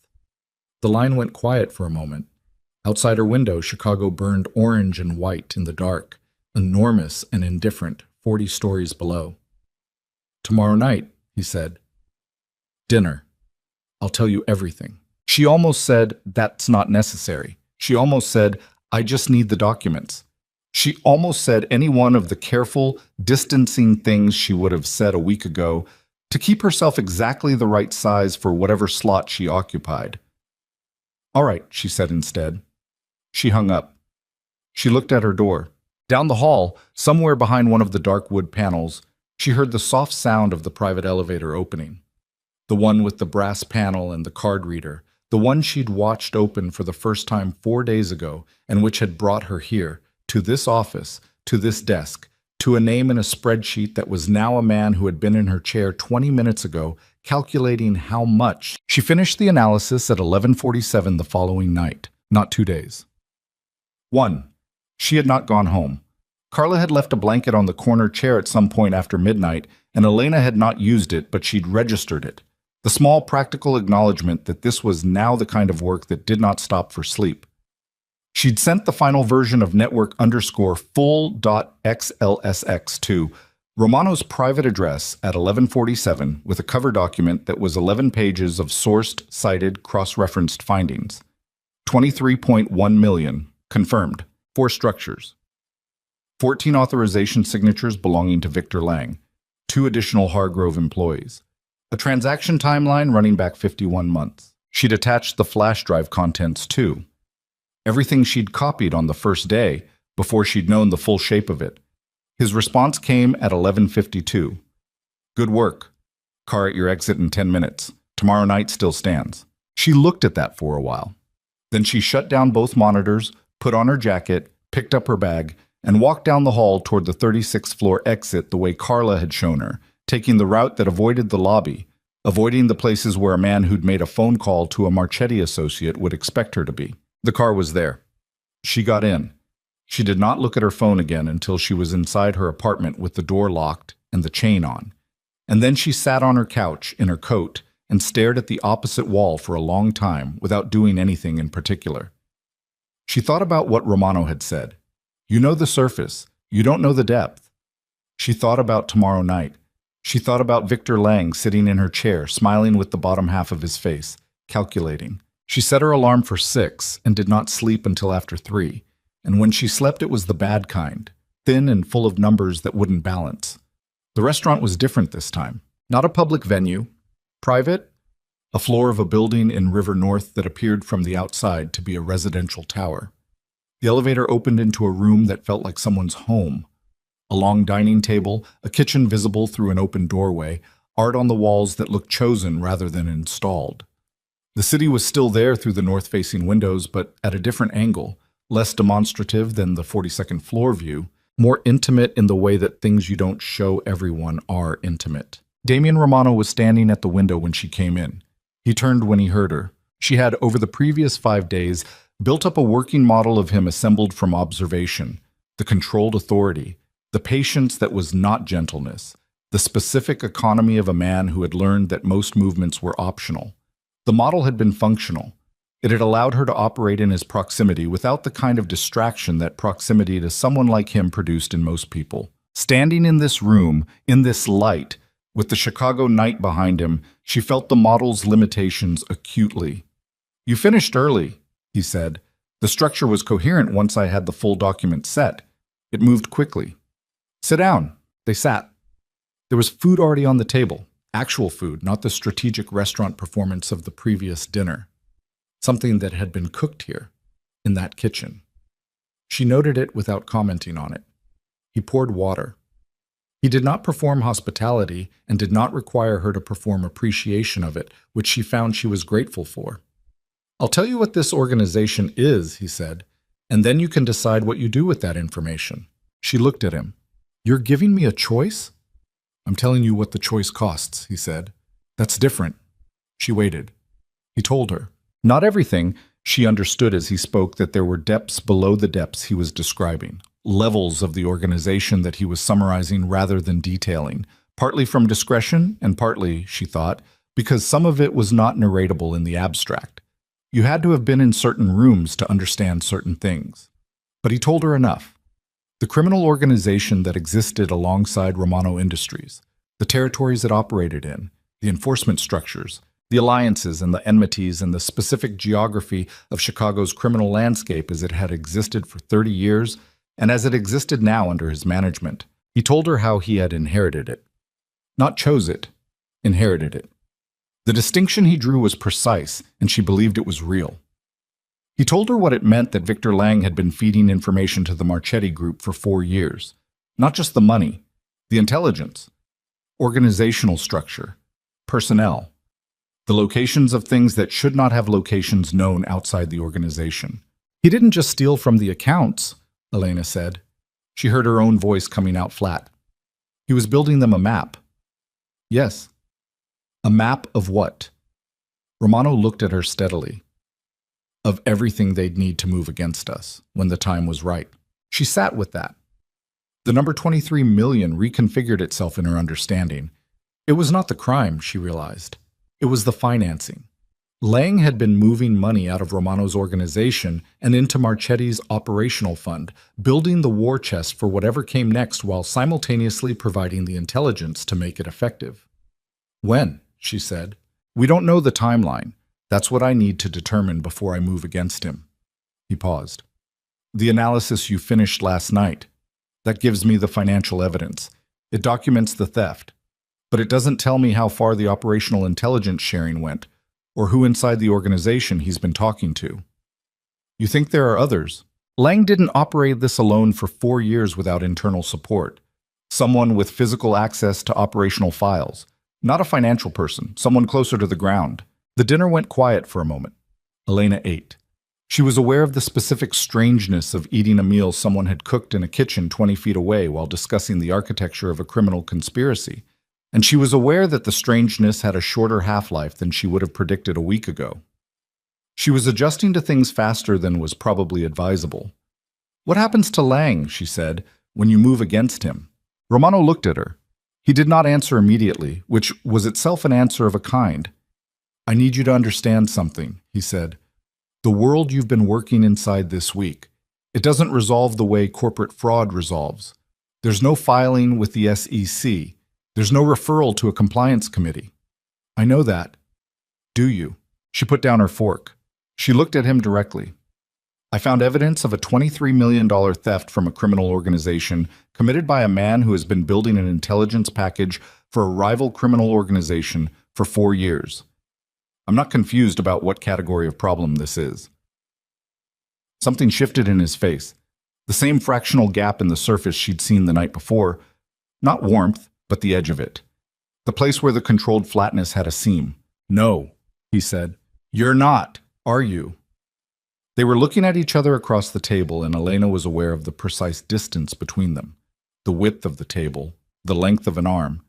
The line went quiet for a moment. Outside her window, Chicago burned orange and white in the dark, enormous and indifferent, 40 stories below. Tomorrow night, he said. Dinner. I'll tell you everything. She almost said, that's not necessary. She almost said, I just need the documents. She almost said any one of the careful, distancing things she would have said a week ago to keep herself exactly the right size for whatever slot she occupied. All right, she said instead. She hung up. She looked at her door. Down the hall, somewhere behind one of the dark wood panels, she heard the soft sound of the private elevator opening. The one with the brass panel and the card reader, the one she'd watched open for the first time 4 days ago and which had brought her here, to this office, to this desk, to a name in a spreadsheet that was now a man who had been in her chair 20 minutes ago, calculating how much. She finished the analysis at 11:47 the following night, not 2 days. 1. She had not gone home. Carla had left a blanket on the corner chair at some point after midnight, and Elena had not used it, but she'd registered it. The small practical acknowledgement that this was now the kind of work that did not stop for sleep. She'd sent the final version of network_full.xlsx to Romano's private address at 11:47 with a cover document that was 11 pages of sourced, cited, cross-referenced findings. 23.1 million, confirmed, 4 structures. 14 authorization signatures belonging to Victor Lang, 2 additional Hargrove employees. A transaction timeline running back 51 months. She'd attached the flash drive contents too. Everything she'd copied on the first day, before she'd known the full shape of it. His response came at 11:52. Good work. Car at your exit in 10 minutes. Tomorrow night still stands. She looked at that for a while. Then she shut down both monitors, put on her jacket, picked up her bag, and walked down the hall toward the 36th floor exit the way Carla had shown her, taking the route that avoided the lobby, avoiding the places where a man who'd made a phone call to a Marchetti associate would expect her to be. The car was there. She got in. She did not look at her phone again until she was inside her apartment with the door locked and the chain on. And then she sat on her couch in her coat and stared at the opposite wall for a long time without doing anything in particular. She thought about what Romano had said. You know the surface. You don't know the depth. She thought about tomorrow night. She thought about Victor Lang sitting in her chair, smiling with the bottom half of his face, calculating. She set her alarm for 6 and did not sleep until after 3. And when she slept, it was the bad kind, thin and full of numbers that wouldn't balance. The restaurant was different this time. Not a public venue. Private. A floor of a building in River North that appeared from the outside to be a residential tower. The elevator opened into a room that felt like someone's home. A long dining table, a kitchen visible through an open doorway, art on the walls that looked chosen rather than installed. The city was still there through the north-facing windows, but at a different angle, less demonstrative than the 42nd floor view, more intimate in the way that things you don't show everyone are intimate. Damian Romano was standing at the window when she came in. He turned when he heard her. She had, over the previous 5 days, built up a working model of him assembled from observation, the controlled authority, the patience that was not gentleness, the specific economy of a man who had learned that most movements were optional. The model had been functional. It had allowed her to operate in his proximity without the kind of distraction that proximity to someone like him produced in most people. Standing in this room, in this light, with the Chicago night behind him, she felt the model's limitations acutely. You finished early, he said. The structure was coherent once I had the full document set. It moved quickly. Sit down. They sat. There was food already on the table. Actual food, not the strategic restaurant performance of the previous dinner. Something that had been cooked here, in that kitchen. She noted it without commenting on it. He poured water. He did not perform hospitality and did not require her to perform appreciation of it, which she found she was grateful for. I'll tell you what this organization is, he said, and then you can decide what you do with that information. She looked at him. You're giving me a choice? I'm telling you what the choice costs, he said. That's different. She waited. He told her. Not everything. She understood as he spoke that there were depths below the depths he was describing, levels of the organization that he was summarizing rather than detailing, partly from discretion and partly, she thought, because some of it was not narratable in the abstract. You had to have been in certain rooms to understand certain things. But he told her enough. The criminal organization that existed alongside Romano Industries, the territories it operated in, the enforcement structures, the alliances and the enmities and the specific geography of Chicago's criminal landscape as it had existed for 30 years and as it existed now under his management. He told her how he had inherited it. Not chose it, inherited it. The distinction he drew was precise, and she believed it was real. He told her what it meant that Victor Lang had been feeding information to the Marchetti Group for 4 years. Not just the money, the intelligence, organizational structure, personnel. The locations of things that should not have locations known outside the organization. He didn't just steal from the accounts, Elena said. She heard her own voice coming out flat. He was building them a map. Yes. A map of what? Romano looked at her steadily. Of everything they'd need to move against us when the time was right. She sat with that. The number 23 million reconfigured itself in her understanding. It was not the crime, she realized. It was the financing. Lang had been moving money out of Romano's organization and into Marchetti's operational fund, building the war chest for whatever came next while simultaneously providing the intelligence to make it effective. When? She said. We don't know the timeline. That's what I need to determine before I move against him. He paused. The analysis you finished last night. That gives me the financial evidence. It documents the theft. But it doesn't tell me how far the operational intelligence sharing went, or who inside the organization he's been talking to. You think there are others? Lang didn't operate this alone for 4 years without internal support. Someone with physical access to operational files. Not a financial person, someone closer to the ground. The dinner went quiet for a moment. Elena ate. She was aware of the specific strangeness of eating a meal someone had cooked in a kitchen 20 feet away while discussing the architecture of a criminal conspiracy. And she was aware that the strangeness had a shorter half-life than she would have predicted a week ago. She was adjusting to things faster than was probably advisable. What happens to Lang, she said, when you move against him? Romano looked at her. He did not answer immediately, which was itself an answer of a kind. I need you to understand something, he said. The world you've been working inside this week, it doesn't resolve the way corporate fraud resolves. There's no filing with the SEC. There's no referral to a compliance committee. I know that. Do you? She put down her fork. She looked at him directly. I found evidence of a $23 million theft from a criminal organization committed by a man who has been building an intelligence package for a rival criminal organization for 4 years. I'm not confused about what category of problem this is. Something shifted in his face. The same fractional gap in the surface she'd seen the night before. Not warmth, but the edge of it. The place where the controlled flatness had a seam. No, he said. You're not, are you? They were looking at each other across the table, and Elena was aware of the precise distance between them, the width of the table, the length of an arm,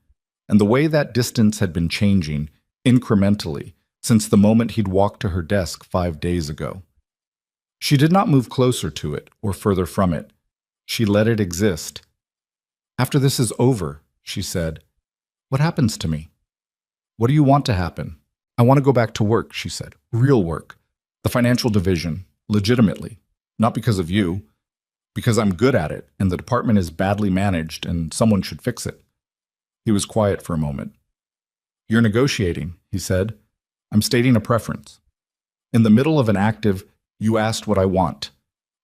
and the way that distance had been changing, incrementally, since the moment he'd walked to her desk 5 days ago. She did not move closer to it or further from it. She let it exist. After this is over, she said, what happens to me? What do you want to happen? I want to go back to work, she said. Real work. The financial division. Legitimately. Not because of you. Because I'm good at it, and the department is badly managed, and someone should fix it. He was quiet for a moment. You're negotiating, he said. I'm stating a preference. In the middle of an active, you asked what I want.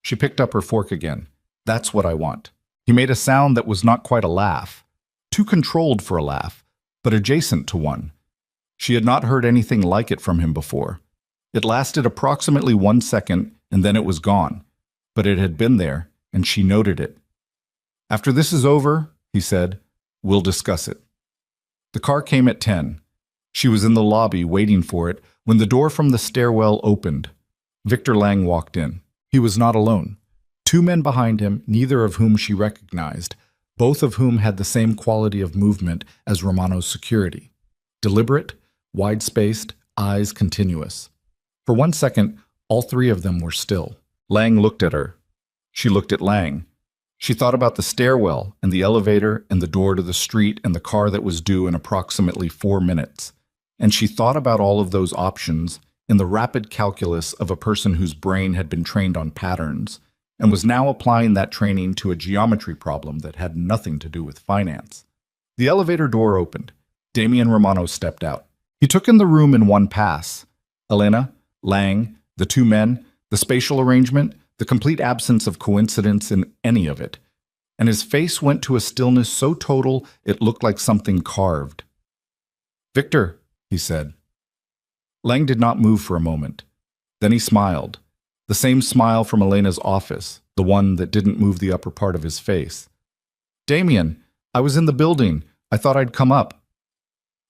She picked up her fork again. That's what I want. He made a sound that was not quite a laugh. Too controlled for a laugh, but adjacent to one. She had not heard anything like it from him before. It lasted approximately 1 second, and then it was gone. But it had been there, and she noted it. After this is over, he said, we'll discuss it. The car came at 10. She was in the lobby waiting for it when the door from the stairwell opened. Victor Lang walked in. He was not alone. 2 men behind him, neither of whom she recognized, both of whom had the same quality of movement as Romano's security. Deliberate, wide-spaced, eyes continuous. For 1 second, all 3 of them were still. Lang looked at her. She looked at Lang. She thought about the stairwell and the elevator and the door to the street and the car that was due in approximately 4 minutes. And she thought about all of those options in the rapid calculus of a person whose brain had been trained on patterns and was now applying that training to a geometry problem that had nothing to do with finance. The elevator door opened. Damian Romano stepped out. He took in the room in one pass. Elena, Lang, the 2 men, the spatial arrangement, the complete absence of coincidence in any of it. And his face went to a stillness so total it looked like something carved. Victor, he said. Lang did not move for a moment. Then he smiled. The same smile from Elena's office, the one that didn't move the upper part of his face. Damian, I was in the building. I thought I'd come up.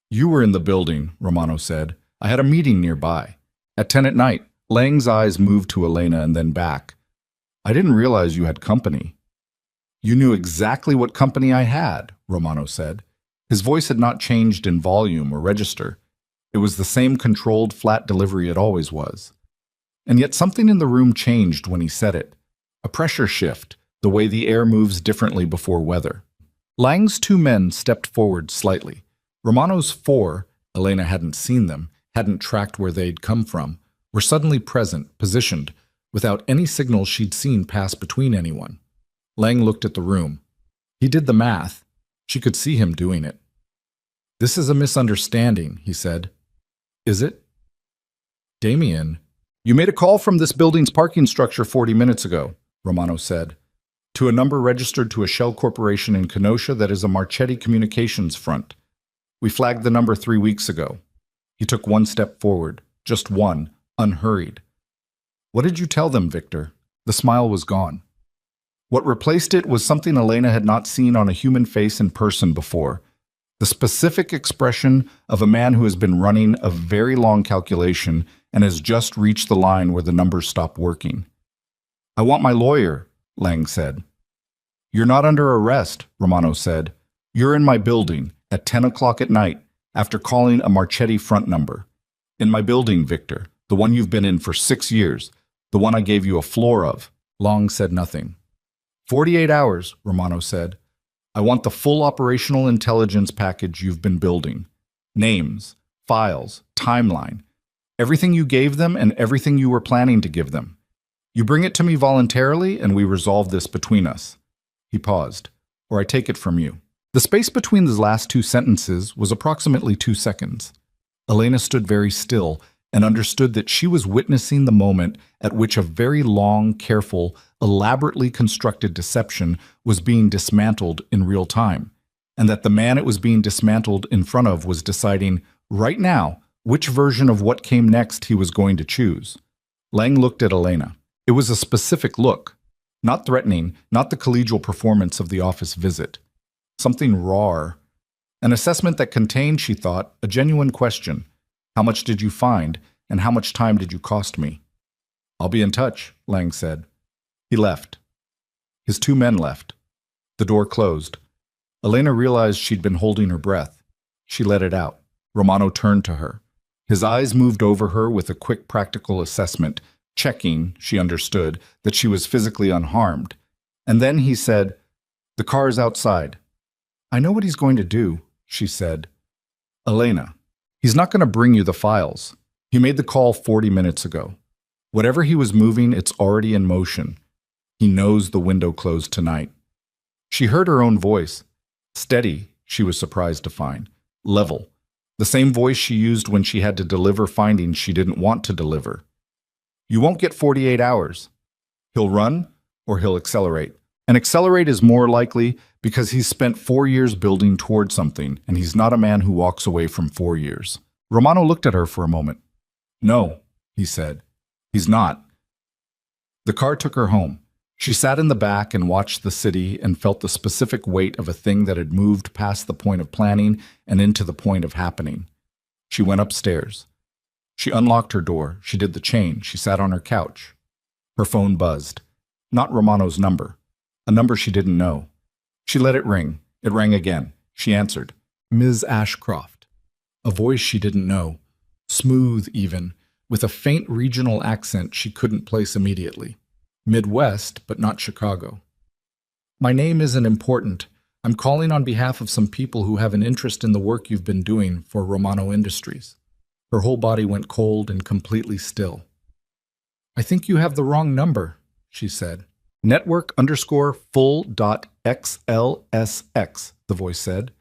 You were in the building, Romano said. I had a meeting nearby. At 10 at night, Lang's eyes moved to Elena and then back. I didn't realize you had company. You knew exactly what company I had, Romano said. His voice had not changed in volume or register. It was the same controlled, flat delivery it always was. And yet something in the room changed when he said it. A pressure shift, the way the air moves differently before weather. Lang's two men stepped forward slightly. Romano's four, Elena hadn't seen them, hadn't tracked where they'd come from, were suddenly present, positioned, without any signal she'd seen pass between anyone. Lang looked at the room. He did the math. She could see him doing it. This is a misunderstanding, he said. Is it? Damien, you made a call from this building's parking structure 40 minutes ago, Romano said, to a number registered to a shell corporation in Kenosha that is a Marchetti Communications front. We flagged the number 3 weeks ago. He took one step forward, just one, unhurried. What did you tell them, Victor? The smile was gone. What replaced it was something Elena had not seen on a human face in person before. The specific expression of a man who has been running a very long calculation and has just reached the line where the numbers stop working. I want my lawyer, Lang said. You're not under arrest, Romano said. You're in my building at 10 o'clock at night after calling a Marchetti front number. In my building, Victor, the one you've been in for 6 years, the one I gave you a floor of. Long said nothing. 48 hours, Romano said. I want the full operational intelligence package you've been building. Names, files, timeline, everything you gave them and everything you were planning to give them. You bring it to me voluntarily and we resolve this between us. He paused. Or I take it from you. The space between the last two sentences was approximately 2 seconds. Elena stood very still and understood that she was witnessing the moment at which a very long, careful, elaborately constructed deception was being dismantled in real time, and that the man it was being dismantled in front of was deciding, right now, which version of what came next he was going to choose. Lang looked at Elena. It was a specific look, not threatening, not the collegial performance of the office visit. Something raw. An assessment that contained, she thought, a genuine question. How much did you find, and how much time did you cost me? I'll be in touch, Lang said. He left. His two men left. The door closed. Elena realized she'd been holding her breath. She let it out. Romano turned to her. His eyes moved over her with a quick practical assessment, checking, she understood, that she was physically unharmed. And then he said, "The car is outside." "I know what he's going to do," she said. "Elena, he's not going to bring you the files. He made the call 40 minutes ago. Whatever he was moving, it's already in motion. He knows the window closed tonight." She heard her own voice. Steady, she was surprised to find. Level. The same voice she used when she had to deliver findings she didn't want to deliver. "You won't get 48 hours. He'll run or he'll accelerate. And accelerate is more likely because he's spent 4 years building toward something, and he's not a man who walks away from 4 years. Romano looked at her for a moment. "No," he said. "He's not." The car took her home. She sat in the back and watched the city and felt the specific weight of a thing that had moved past the point of planning and into the point of happening. She went upstairs. She unlocked her door. She did the chain. She sat on her couch. Her phone buzzed. Not Romano's number. A number she didn't know. She let it ring. It rang again. She answered. Ms. Ashcroft. A voice she didn't know. Smooth, even, with a faint regional accent she couldn't place immediately. Midwest, but not Chicago. "My name isn't important. I'm calling on behalf of some people who have an interest in the work you've been doing for Romano Industries." Her whole body went cold and completely still. "I think you have the wrong number," she said. "Network_full.xlsx, the voice said.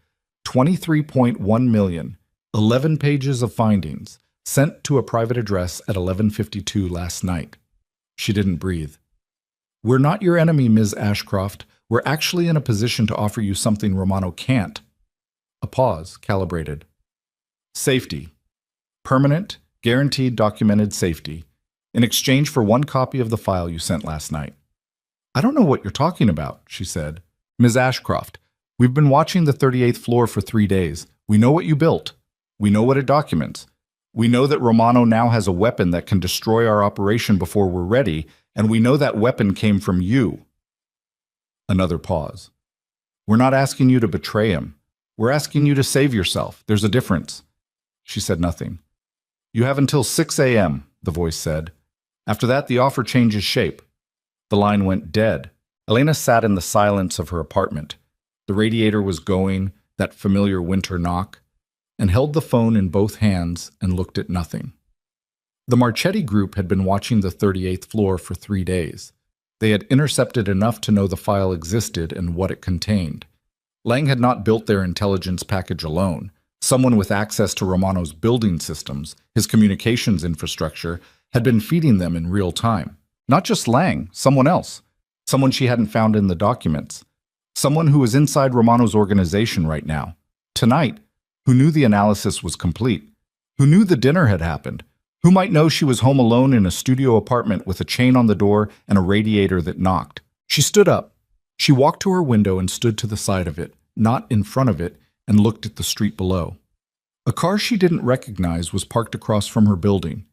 23.1 million, 11 pages of findings, sent to a private address at 11:52 last night. She didn't breathe. "We're not your enemy, Ms. Ashcroft. We're actually in a position to offer you something Romano can't." A pause, calibrated. "Safety. Permanent, guaranteed documented safety. In exchange for 1 copy of the file you sent last night." "I don't know what you're talking about," she said. "Ms. Ashcroft, we've been watching the 38th floor for 3 days. We know what you built. We know what it documents. We know that Romano now has a weapon that can destroy our operation before we're ready, and we know that weapon came from you." Another pause. "We're not asking you to betray him. We're asking you to save yourself. There's a difference." She said nothing. "You have until 6 a.m., the voice said. "After that, the offer changes shape." The line went dead. Elena sat in the silence of her apartment. The radiator was going, that familiar winter knock, and held the phone in both hands and looked at nothing. The Marchetti group had been watching the 38th floor for 3 days. They had intercepted enough to know the file existed and what it contained. Lang had not built their intelligence package alone. Someone with access to Romano's building systems, his communications infrastructure, had been feeding them in real time. Not just Lang, someone else. Someone she hadn't found in the documents. Someone who was inside Romano's organization right now. Tonight, who knew the analysis was complete. Who knew the dinner had happened. Who might know she was home alone in a studio apartment with a chain on the door and a radiator that knocked. She stood up. She walked to her window and stood to the side of it, not in front of it, and looked at the street below. A car she didn't recognize was parked across from her building.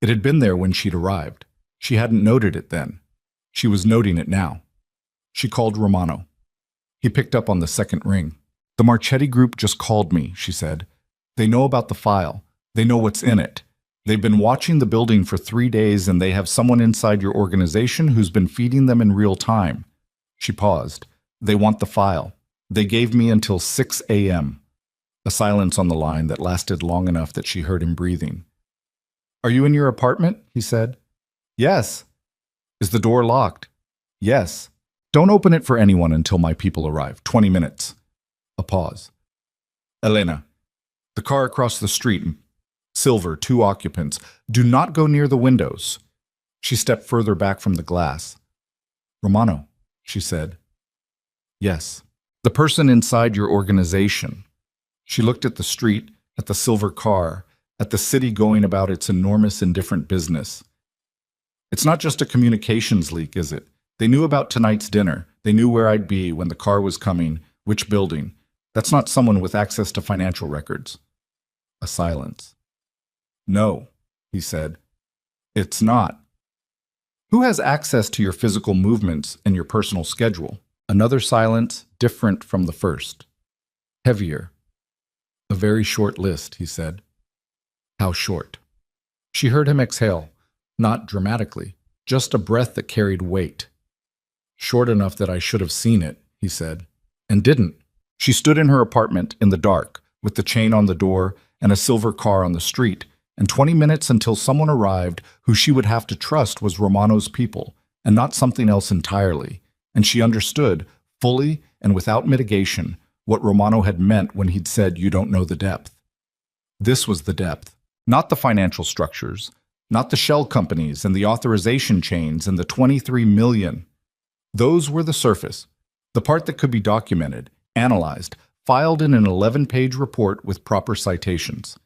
It had been there when she'd arrived. She hadn't noted it then. She was noting it now. She called Romano. He picked up on the second ring. "The Marchetti group just called me," she said. "They know about the file. They know what's in it. They've been watching the building for 3 days, and they have someone inside your organization who's been feeding them in real time." She paused. "They want the file. They gave me until 6 a.m. A silence on the line that lasted long enough that she heard him breathing. "Are you in your apartment?" he said. "Yes." "Is the door locked?" "Yes." "Don't open it for anyone until my people arrive. 20 minutes. A pause. "Elena, the car across the street, silver, 2 occupants. Do not go near the windows." She stepped further back from the glass. "Romano," she said. "Yes." "The person inside your organization." She looked at the street, at the silver car, at the city going about its enormous indifferent business. "It's not just a communications leak, is it? They knew about tonight's dinner. They knew where I'd be, when the car was coming, which building. That's not someone with access to financial records." A silence. "No," he said. "It's not." "Who has access to your physical movements and your personal schedule?" Another silence, different from the first. Heavier. "A very short list," he said. "How short?" She heard him exhale, not dramatically, just a breath that carried weight. "Short enough that I should have seen it," he said, and didn't. She stood in her apartment in the dark, with the chain on the door and a silver car on the street, and 20 minutes until someone arrived who she would have to trust was Romano's people, and not something else entirely. And she understood, fully and without mitigation, what Romano had meant when he'd said, "You don't know the depth." This was the depth, not the financial structures, not the shell companies and the authorization chains and the 23 million. Those were the surface, the part that could be documented, analyzed, filed in an 11-page report with proper citations.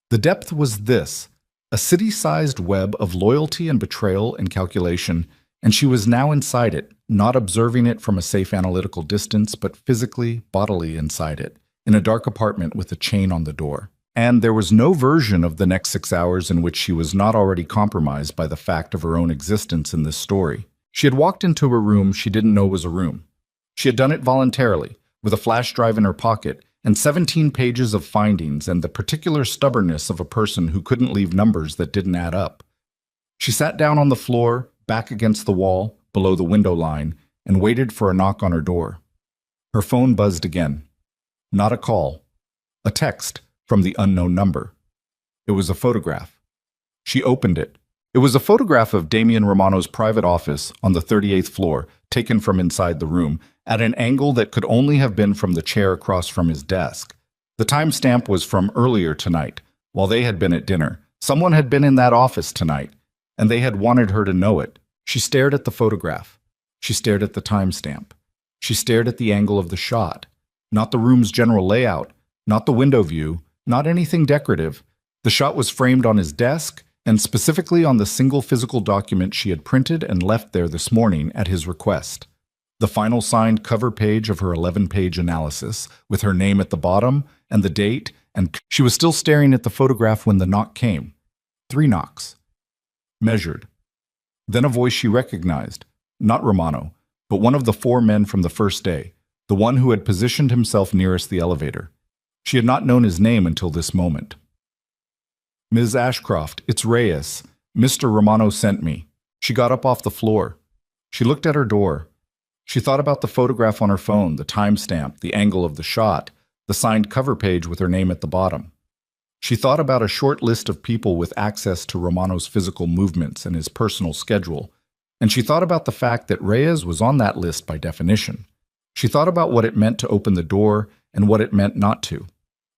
The depth was this, a city-sized web of loyalty and betrayal and calculation, and she was now inside it, not observing it from a safe analytical distance, but physically, bodily inside it, in a dark apartment with a chain on the door. And there was no version of the next 6 hours in which she was not already compromised by the fact of her own existence in this story. She had walked into a room she didn't know was a room. She had done it voluntarily, with a flash drive in her pocket, and 17 pages of findings and the particular stubbornness of a person who couldn't leave numbers that didn't add up. She sat down on the floor, back against the wall, below the window line, and waited for a knock on her door. Her phone buzzed again. Not a call. A text from the unknown number. It was a photograph. She opened it. It was a photograph of Damian Romano's private office on the 38th floor, taken from inside the room, at an angle that could only have been from the chair across from his desk. The timestamp was from earlier tonight, while they had been at dinner. Someone had been in that office tonight, and they had wanted her to know it. She stared at the photograph. She stared at the timestamp. She stared at the angle of the shot. Not the room's general layout, not the window view, not anything decorative. The shot was framed on his desk, and specifically on the single physical document she had printed and left there this morning at his request. The final signed cover page of her 11-page analysis, with her name at the bottom, and the date, and she was still staring at the photograph when the knock came. 3 knocks. Measured. Then a voice she recognized, not Romano, but one of the 4 men from the first day, the one who had positioned himself nearest the elevator. She had not known his name until this moment. "Ms. Ashcroft, it's Reyes. Mr. Romano sent me." She got up off the floor. She looked at her door. She thought about the photograph on her phone, the timestamp, the angle of the shot, the signed cover page with her name at the bottom. She thought about a short list of people with access to Romano's physical movements and his personal schedule, and she thought about the fact that Reyes was on that list by definition. She thought about what it meant to open the door and what it meant not to.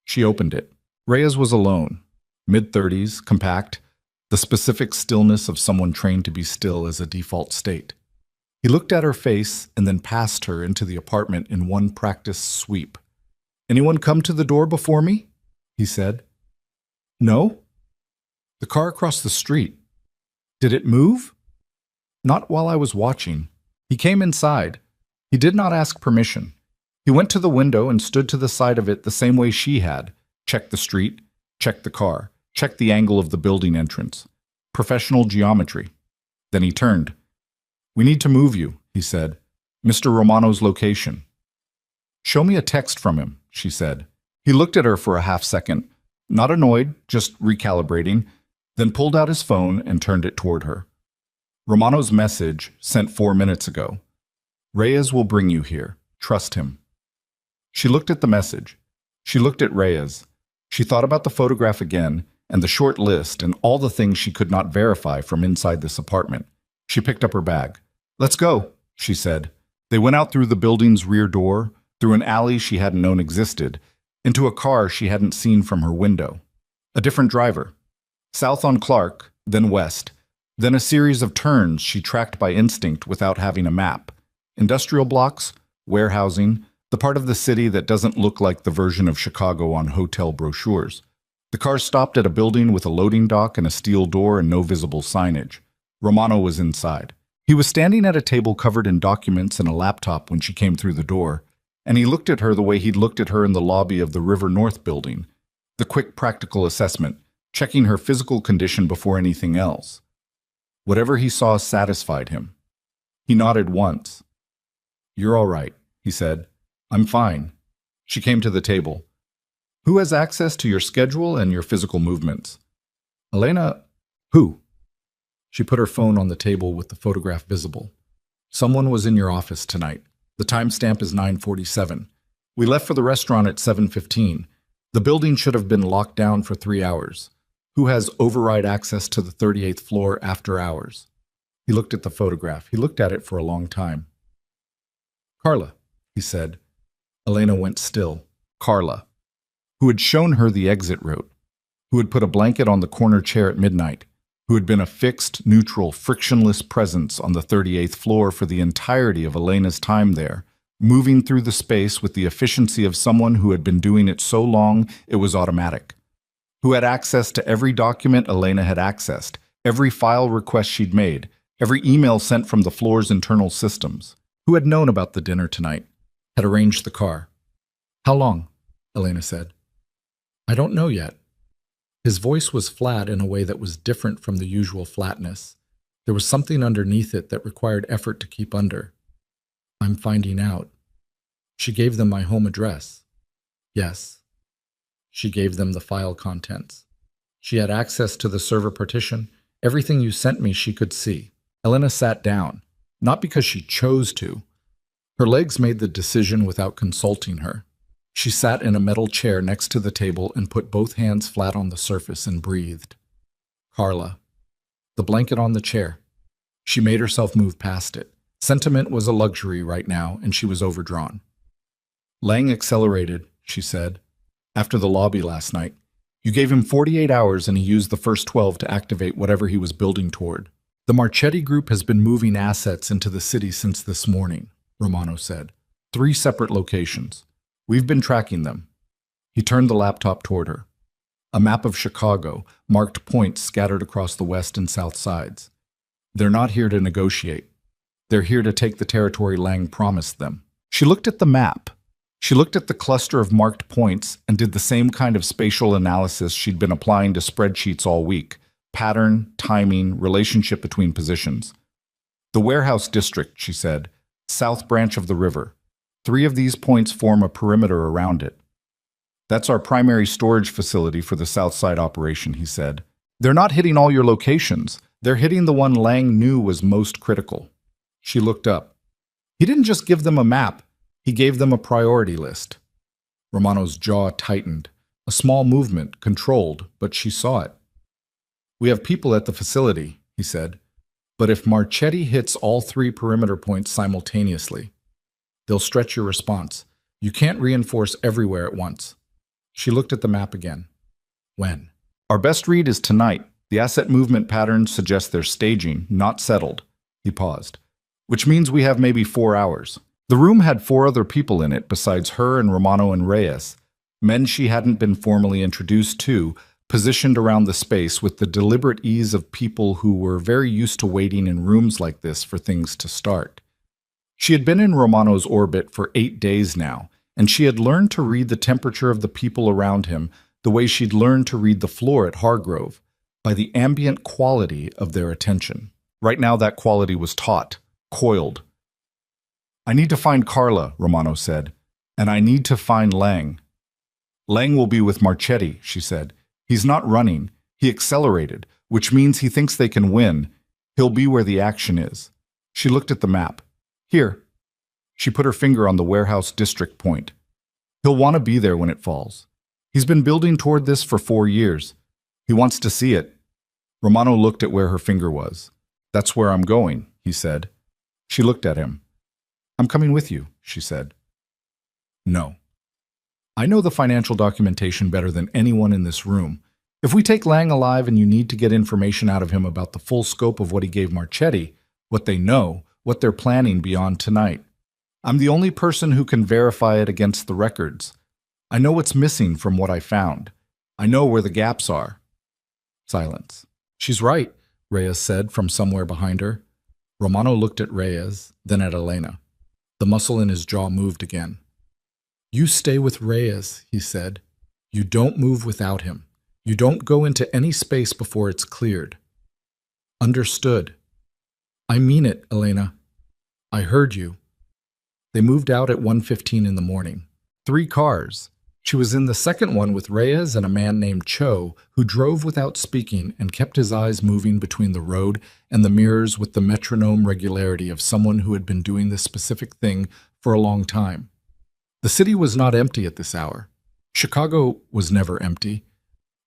She opened it. Reyes was alone, mid-30s, compact, the specific stillness of someone trained to be still as a default state. He looked at her face and then passed her into the apartment in one practiced sweep. "Anyone come to the door before me?" he said. "No." "The car across the street. Did it move?" "Not while I was watching." He came inside. He did not ask permission. He went to the window and stood to the side of it the same way she had. Checked the street, checked the car, checked the angle of the building entrance. Professional geometry. Then he turned. "We need to move you," he said. "Mr. Romano's location." "Show me a text from him," she said. He looked at her for a half second, not annoyed, just recalibrating, then pulled out his phone and turned it toward her. "Romano's message, sent 4 minutes ago. Reyes will bring you here. Trust him." She looked at the message. She looked at Reyes. She thought about the photograph again and the short list and all the things she could not verify from inside this apartment. She picked up her bag. "Let's go," she said. They went out through the building's rear door, through an alley she hadn't known existed, into a car she hadn't seen from her window. A different driver. South on Clark, then west, then a series of turns she tracked by instinct without having a map. Industrial blocks, warehousing, the part of the city that doesn't look like the version of Chicago on hotel brochures. The car stopped at a building with a loading dock and a steel door and no visible signage. Romano was inside. He was standing at a table covered in documents and a laptop when she came through the door, and he looked at her the way he'd looked at her in the lobby of the River North building. The quick practical assessment, checking her physical condition before anything else. Whatever he saw satisfied him. He nodded once. "You're all right," he said. "I'm fine." She came to the table. "Who has access to your schedule and your physical movements?" "Elena." "Who?" She put her phone on the table with the photograph visible. "Someone was in your office tonight. The timestamp is 9:47. We left for the restaurant at 7:15. The building should have been locked down for 3 hours. Who has override access to the 38th floor after hours?" He looked at the photograph. He looked at it for a long time. "Carla," he said. Elena went still. Carla. Who had shown her the exit route. Who had put a blanket on the corner chair at midnight. Who had been a fixed, neutral, frictionless presence on the 38th floor for the entirety of Elena's time there, moving through the space with the efficiency of someone who had been doing it so long it was automatic. Who had access to every document Elena had accessed, every file request she'd made, every email sent from the floor's internal systems. Who had known about the dinner tonight, had arranged the car. "How long?" Elena said. "I don't know yet." His voice was flat in a way that was different from the usual flatness. There was something underneath it that required effort to keep under. "I'm finding out." She gave them my home address. "Yes." She gave them the file contents. She had access to the server partition. Everything you sent me she could see. Elena sat down, not because she chose to. Her legs made the decision without consulting her. She sat in a metal chair next to the table and put both hands flat on the surface and breathed. Carla. The blanket on the chair. She made herself move past it. Sentiment was a luxury right now, and she was overdrawn. Lang accelerated, she said. After the lobby last night, you gave him 48 hours and he used the first 12 to activate whatever he was building toward. The Marchetti Group has been moving assets into the city since this morning, Romano said. 3 separate locations. We've been tracking them. He turned the laptop toward her. A map of Chicago, marked points scattered across the west and south sides. They're not here to negotiate. They're here to take the territory Lang promised them. She looked at the map. She looked at the cluster of marked points and did the same kind of spatial analysis she'd been applying to spreadsheets all week: pattern, timing, relationship between positions. The warehouse district, she said, south branch of the river. 3 of these points form a perimeter around it. That's our primary storage facility for the south side operation, he said. They're not hitting all your locations. They're hitting the one Lang knew was most critical. She looked up. He didn't just give them a map. He gave them a priority list. Romano's jaw tightened. A small movement, controlled, but she saw it. We have people at the facility, he said. But if Marchetti hits all 3 perimeter points simultaneously, they'll stretch your response. You can't reinforce everywhere at once. She looked at the map again. When? Our best read is tonight. The asset movement patterns suggest they're staging, not settled. He paused. Which means we have maybe 4 hours. The room had 4 other people in it besides her and Romano and Reyes, men she hadn't been formally introduced to, positioned around the space with the deliberate ease of people who were very used to waiting in rooms like this for things to start. She had been in Romano's orbit for 8 days now, and she had learned to read the temperature of the people around him the way she'd learned to read the floor at Hargrove, by the ambient quality of their attention. Right now that quality was taut, coiled. I need to find Carla, Romano said, and I need to find Lang. Lang will be with Marchetti, she said. He's not running. He accelerated, which means he thinks they can win. He'll be where the action is. She looked at the map. Here. She put her finger on the warehouse district point. He'll want to be there when it falls. He's been building toward this for 4 years. He wants to see it. Romano looked at where her finger was. That's where I'm going, he said. She looked at him. I'm coming with you, she said. No. I know the financial documentation better than anyone in this room. If we take Lang alive and you need to get information out of him about the full scope of what he gave Marchetti, what they know, what they're planning beyond tonight, I'm the only person who can verify it against the records. I know what's missing from what I found. I know where the gaps are. Silence. She's right, Reyes said from somewhere behind her. Romano looked at Reyes, then at Elena. The muscle in his jaw moved again. You stay with Reyes, he said. You don't move without him. You don't go into any space before it's cleared. Understood. I mean it, Elena. I heard you. They moved out at 1:15 in the morning. 3 cars. She was in the second one with Reyes and a man named Cho, who drove without speaking and kept his eyes moving between the road and the mirrors with the metronome regularity of someone who had been doing this specific thing for a long time. The city was not empty at this hour. Chicago was never empty.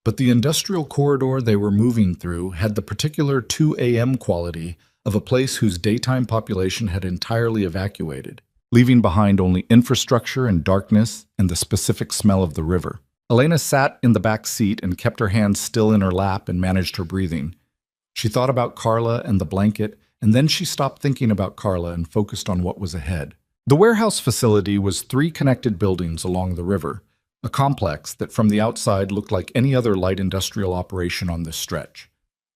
But the industrial corridor they were moving through had the particular 2 a.m. quality of a place whose daytime population had entirely evacuated, leaving behind only infrastructure and darkness and the specific smell of the river. Elena sat in the back seat and kept her hands still in her lap and managed her breathing. She thought about Carla and the blanket, and then she stopped thinking about Carla and focused on what was ahead. The warehouse facility was 3 connected buildings along the river, a complex that from the outside looked like any other light industrial operation on this stretch.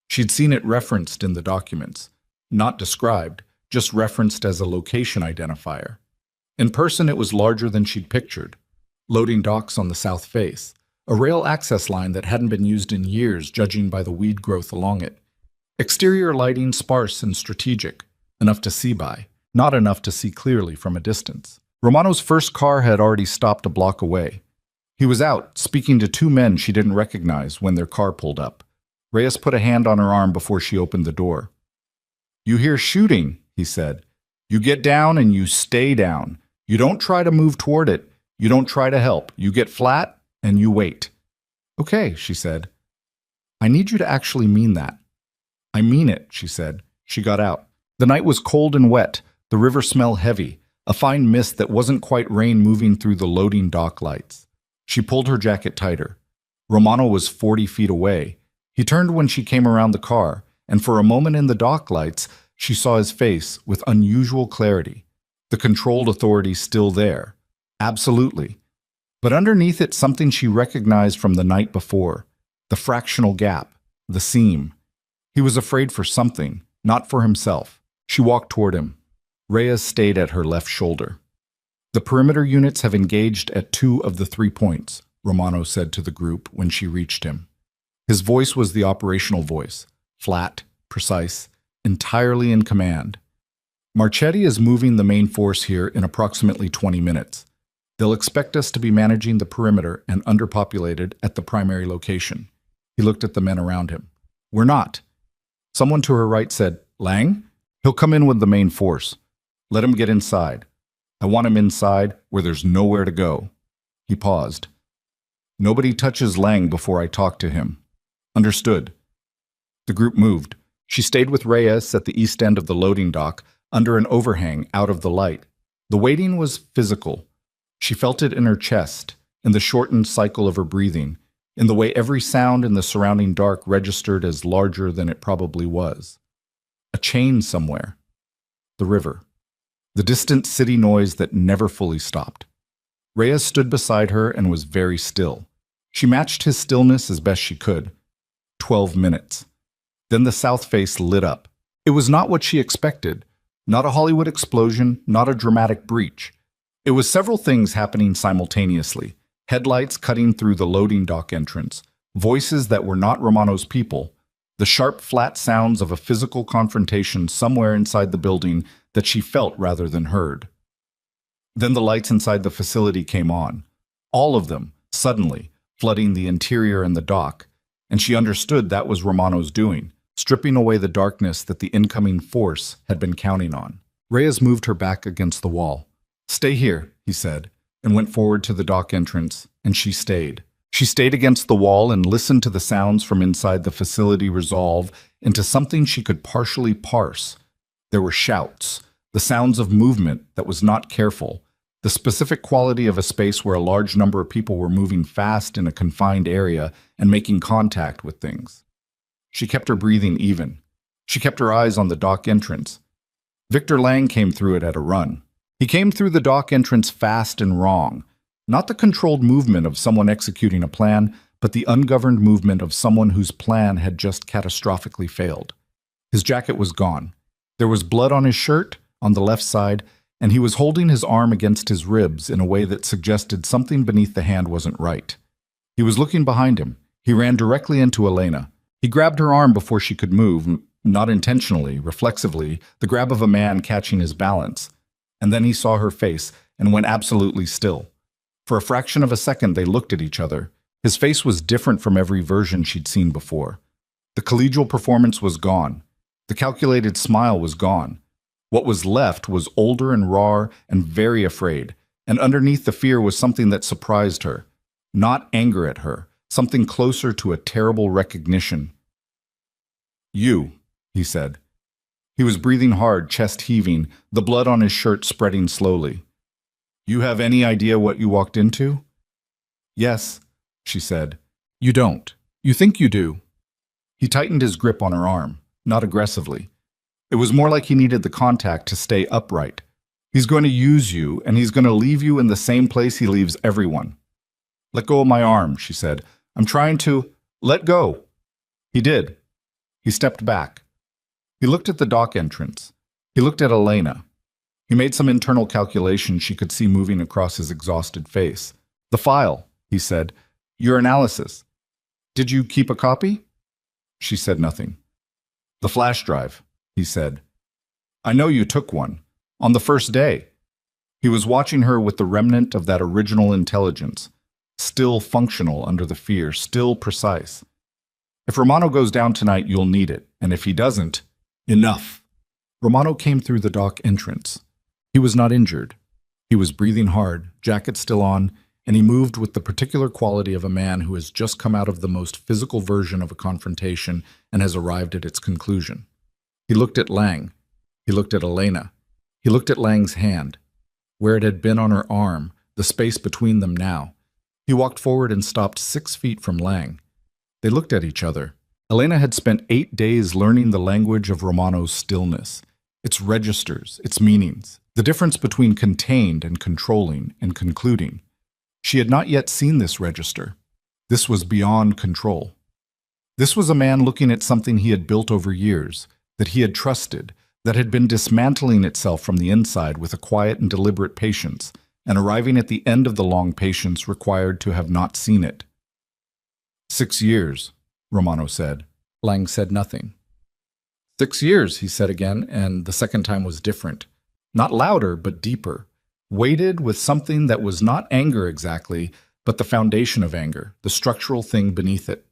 She'd seen it referenced in the documents, not described, just referenced as a location identifier. In person, it was larger than she'd pictured. Loading docks on the south face, a rail access line that hadn't been used in years judging by the weed growth along it. Exterior lighting sparse and strategic, enough to see by, not enough to see clearly from a distance. Romano's first car had already stopped a block away. He was out, speaking to 2 men she didn't recognize when their car pulled up. Reyes put a hand on her arm before she opened the door. You hear shooting, he said. You get down and you stay down. You don't try to move toward it. You don't try to help. You get flat and you wait. Okay, she said. I need you to actually mean that. I mean it, she said. She got out. The night was cold and wet, the river smelled heavy, a fine mist that wasn't quite rain moving through the loading dock lights. She pulled her jacket tighter. Romano was 40 feet away. He turned when she came around the car, and for a moment in the dock lights, she saw his face with unusual clarity. The controlled authority still there. Absolutely. But underneath it, something she recognized from the night before. The fractional gap. The seam. He was afraid for something, not for himself. She walked toward him. Reyes stayed at her left shoulder. The perimeter units have engaged at 2 of the 3 points, Romano said to the group when she reached him. His voice was the operational voice, flat, precise, entirely in command. Marchetti is moving the main force here in approximately 20 minutes. They'll expect us to be managing the perimeter and underpopulated at the primary location. He looked at the men around him. We're not. Someone to her right said, Lang? He'll come in with the main force. Let him get inside. I want him inside where there's nowhere to go. He paused. Nobody touches Lang before I talk to him. Understood. The group moved. She stayed with Reyes at the east end of the loading dock, under an overhang out of the light. The waiting was physical. She felt it in her chest, in the shortened cycle of her breathing, in the way every sound in the surrounding dark registered as larger than it probably was. A chain somewhere. The river. The distant city noise that never fully stopped. Reyes stood beside her and was very still. She matched his stillness as best she could. 12 minutes. Then the south face lit up. It was not what she expected. Not a Hollywood explosion, not a dramatic breach. It was several things happening simultaneously. Headlights cutting through the loading dock entrance. Voices that were not Romano's people. The sharp, flat sounds of a physical confrontation somewhere inside the building that she felt rather than heard. Then the lights inside the facility came on. All of them, suddenly, flooding the interior and the dock. And she understood that was Romano's doing, stripping away the darkness that the incoming force had been counting on. Reyes moved her back against the wall. Stay here, he said, and went forward to the dock entrance, and she stayed. She stayed against the wall and listened to the sounds from inside the facility resolve into something she could partially parse. There were shouts, the sounds of movement that was not careful, the specific quality of a space where a large number of people were moving fast in a confined area and making contact with things. She kept her breathing even. She kept her eyes on the dock entrance. Victor Lang came through it at a run. He came through the dock entrance fast and wrong. Not the controlled movement of someone executing a plan, but the ungoverned movement of someone whose plan had just catastrophically failed. His jacket was gone. There was blood on his shirt, on the left side, and he was holding his arm against his ribs in a way that suggested something beneath the hand wasn't right. He was looking behind him. He ran directly into Elena. He grabbed her arm before she could move, not intentionally, reflexively, the grab of a man catching his balance. And then he saw her face and went absolutely still. For a fraction of a second, they looked at each other. His face was different from every version she'd seen before. The collegial performance was gone. The calculated smile was gone. What was left was older and raw and very afraid, and underneath the fear was something that surprised her. Not anger at her, something closer to a terrible recognition. You, he said. He was breathing hard, chest heaving, the blood on his shirt spreading slowly. You have any idea what you walked into? Yes, she said. You don't. You think you do. He tightened his grip on her arm, not aggressively. It was more like he needed the contact to stay upright. He's going to use you, and he's going to leave you in the same place he leaves everyone. Let go of my arm, she said. I'm trying to... Let go. He did. He stepped back. He looked at the dock entrance. He looked at Elena. He made some internal calculation she could see moving across his exhausted face. The file, he said. Your analysis. Did you keep a copy? She said nothing. The flash drive, he said. I know you took one. On the first day. He was watching her with the remnant of that original intelligence. Still functional under the fear, still precise. If Romano goes down tonight, you'll need it. And if he doesn't, enough. Romano came through the dock entrance. He was not injured. He was breathing hard, jacket still on, and he moved with the particular quality of a man who has just come out of the most physical version of a confrontation and has arrived at its conclusion. He looked at Lang. He looked at Elena. He looked at Lang's hand, where it had been on her arm, the space between them now. He walked forward and stopped 6 feet from Lang. They looked at each other. Elena had spent 8 days learning the language of Romano's stillness, its registers, its meanings, the difference between contained and controlling and concluding. She had not yet seen this register. This was beyond control. This was a man looking at something he had built over years, that he had trusted, that had been dismantling itself from the inside with a quiet and deliberate patience, and arriving at the end of the long patience required to have not seen it. 6 years, Romano said. Lang said nothing. 6 years, he said again, and the second time was different. Not louder, but deeper. Weighted with something that was not anger exactly, but the foundation of anger, the structural thing beneath it.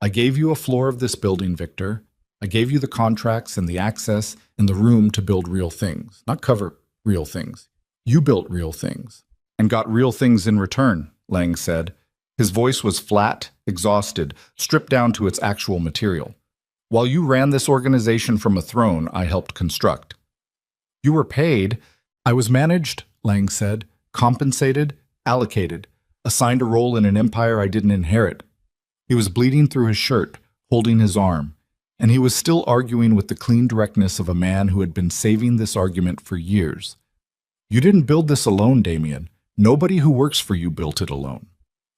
I gave you a floor of this building, Victor. I gave you the contracts and the access and the room to build real things, not cover real things. You built real things and got real things in return, Lang said. His voice was flat, exhausted, stripped down to its actual material. While you ran this organization from a throne I helped construct. You were paid. I was managed, Lang said, compensated, allocated, assigned a role in an empire I didn't inherit. He was bleeding through his shirt, holding his arm, and he was still arguing with the clean directness of a man who had been saving this argument for years. You didn't build this alone, Damien. Nobody who works for you built it alone.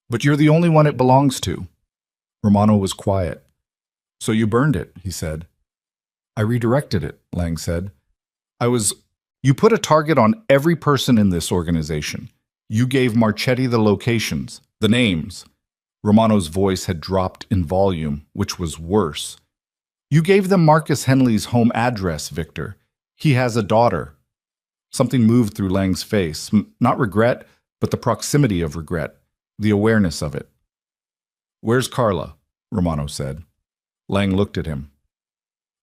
But you're the only one it belongs to. Romano was quiet. So you burned it, he said. I redirected it, Lang said. You put a target on every person in this organization. You gave Marchetti the locations, the names. Romano's voice had dropped in volume, which was worse. You gave them Marcus Henley's home address, Victor. He has a daughter. Something moved through Lang's face, not regret, but the proximity of regret, the awareness of it. Where's Carla? Romano said. Lang looked at him.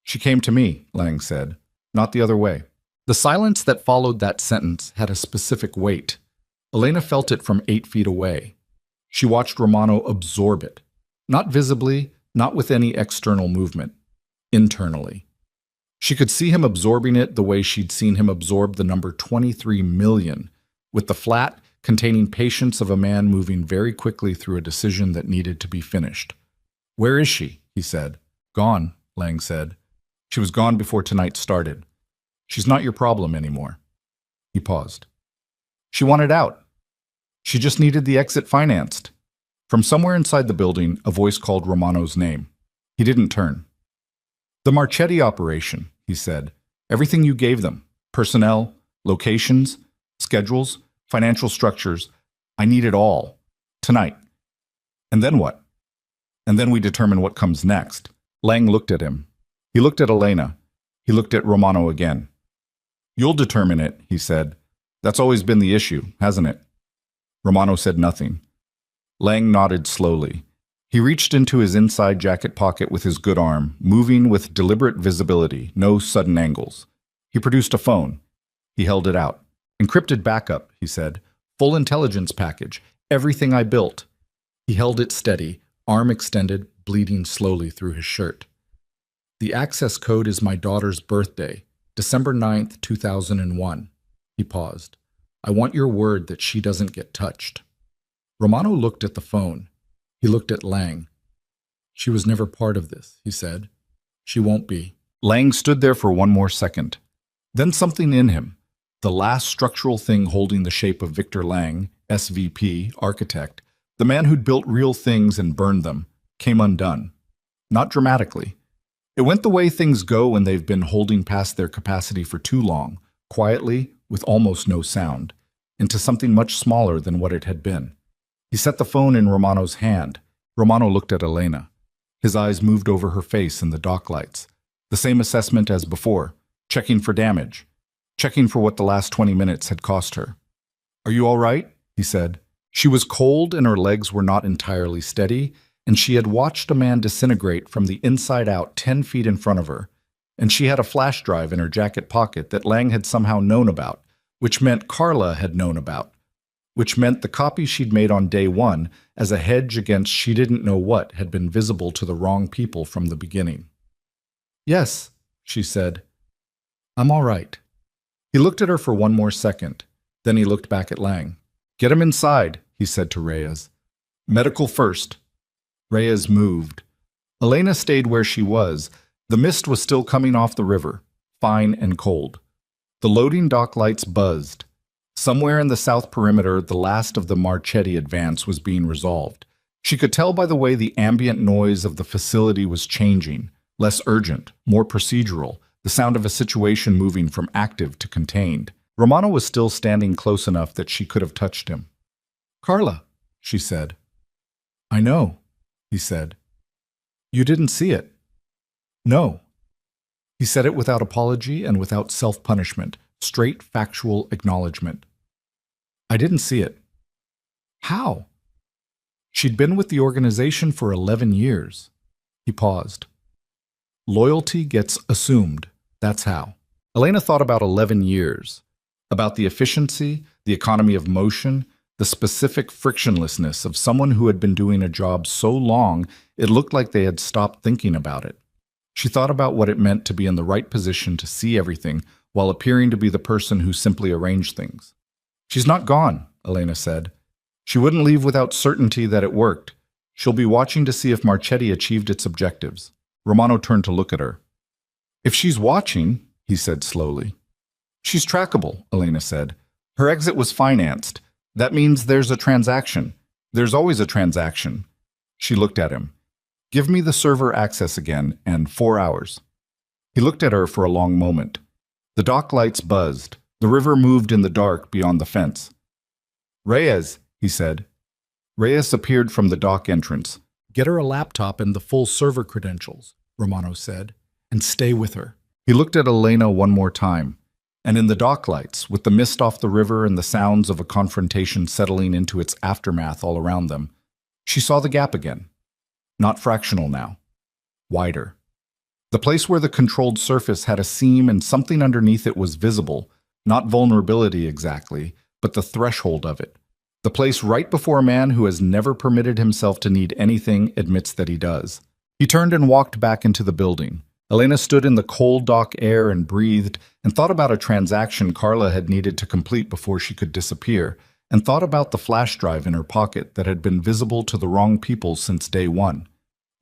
She came to me, Lang said, not the other way. The silence that followed that sentence had a specific weight. Elena felt it from 8 feet away. She watched Romano absorb it, not visibly, not with any external movement, internally. She could see him absorbing it the way she'd seen him absorb the number 23 million, with the flat, containing patience of a man moving very quickly through a decision that needed to be finished. Where is she? He said. Gone, Lang said. She was gone before tonight started. She's not your problem anymore. He paused. She wanted out. She just needed the exit financed. From somewhere inside the building, a voice called Romano's name. He didn't turn. The Marchetti operation, he said. Everything you gave them. Personnel, locations, schedules, financial structures. I need it all. Tonight. And then what? And then we determine what comes next. Lang looked at him. He looked at Elena. He looked at Romano again. You'll determine it, he said. That's always been the issue, hasn't it? Romano said nothing. Lang nodded slowly. He reached into his inside jacket pocket with his good arm, moving with deliberate visibility, no sudden angles. He produced a phone. He held it out. Encrypted backup, he said. Full intelligence package. Everything I built. He held it steady, arm extended, bleeding slowly through his shirt. The access code is my daughter's birthday, December 9th, 2001. He paused. I want your word that she doesn't get touched. Romano looked at the phone. He looked at Lang. She was never part of this, he said. She won't be. Lang stood there for one more second. Then something in him, the last structural thing holding the shape of Victor Lang, SVP, architect, the man who'd built real things and burned them, came undone. Not dramatically. It went the way things go when they've been holding past their capacity for too long, quietly, with almost no sound, into something much smaller than what it had been. He set the phone in Romano's hand. Romano looked at Elena. His eyes moved over her face in the dock lights. The same assessment as before, checking for damage, checking for what the last 20 minutes had cost her. Are you all right? He said. She was cold and her legs were not entirely steady, and she had watched a man disintegrate from the inside out 10 feet in front of her, and she had a flash drive in her jacket pocket that Lang had somehow known about, which meant Carla had known about, which meant the copy she'd made on day one as a hedge against she didn't know what had been visible to the wrong people from the beginning. Yes, she said. I'm all right. He looked at her for one more second. Then he looked back at Lang. Get him inside, he said to Reyes. Medical first. Reyes moved. Elena stayed where she was. The mist was still coming off the river, fine and cold. The loading dock lights buzzed. Somewhere in the south perimeter, the last of the Marchetti advance was being resolved. She could tell by the way the ambient noise of the facility was changing, less urgent, more procedural, the sound of a situation moving from active to contained. Romano was still standing close enough that she could have touched him. "Carla," she said. "I know," he said. "You didn't see it." "No." He said it without apology and without self-punishment, straight factual acknowledgement. "I didn't see it." "How?" "She'd been with the organization for 11 years. He paused. "Loyalty gets assumed. That's how." Elena thought about 11 years, about the efficiency, the economy of motion, the specific frictionlessness of someone who had been doing a job so long it looked like they had stopped thinking about it. She thought about what it meant to be in the right position to see everything while appearing to be the person who simply arranged things. "She's not gone," Elena said. "She wouldn't leave without certainty that it worked. She'll be watching to see if Marchetti achieved its objectives." Romano turned to look at her. "If she's watching," he said slowly. "She's trackable," Elena said. "Her exit was financed. That means there's a transaction. There's always a transaction." She looked at him. "Give me the server access again, and 4 hours." He looked at her for a long moment. The dock lights buzzed. The river moved in the dark beyond the fence. "Reyes," he said. Reyes appeared from the dock entrance. "Get her a laptop and the full server credentials," Romano said, "and stay with her." He looked at Elena one more time, and in the dock lights, with the mist off the river and the sounds of a confrontation settling into its aftermath all around them, she saw the gap again. Not fractional now. Wider. The place where the controlled surface had a seam and something underneath it was visible, not vulnerability exactly, but the threshold of it. The place right before a man who has never permitted himself to need anything admits that he does. He turned and walked back into the building. Elena stood in the cold dock air and breathed, and thought about a transaction Carla had needed to complete before she could disappear, and thought about the flash drive in her pocket that had been visible to the wrong people since day one,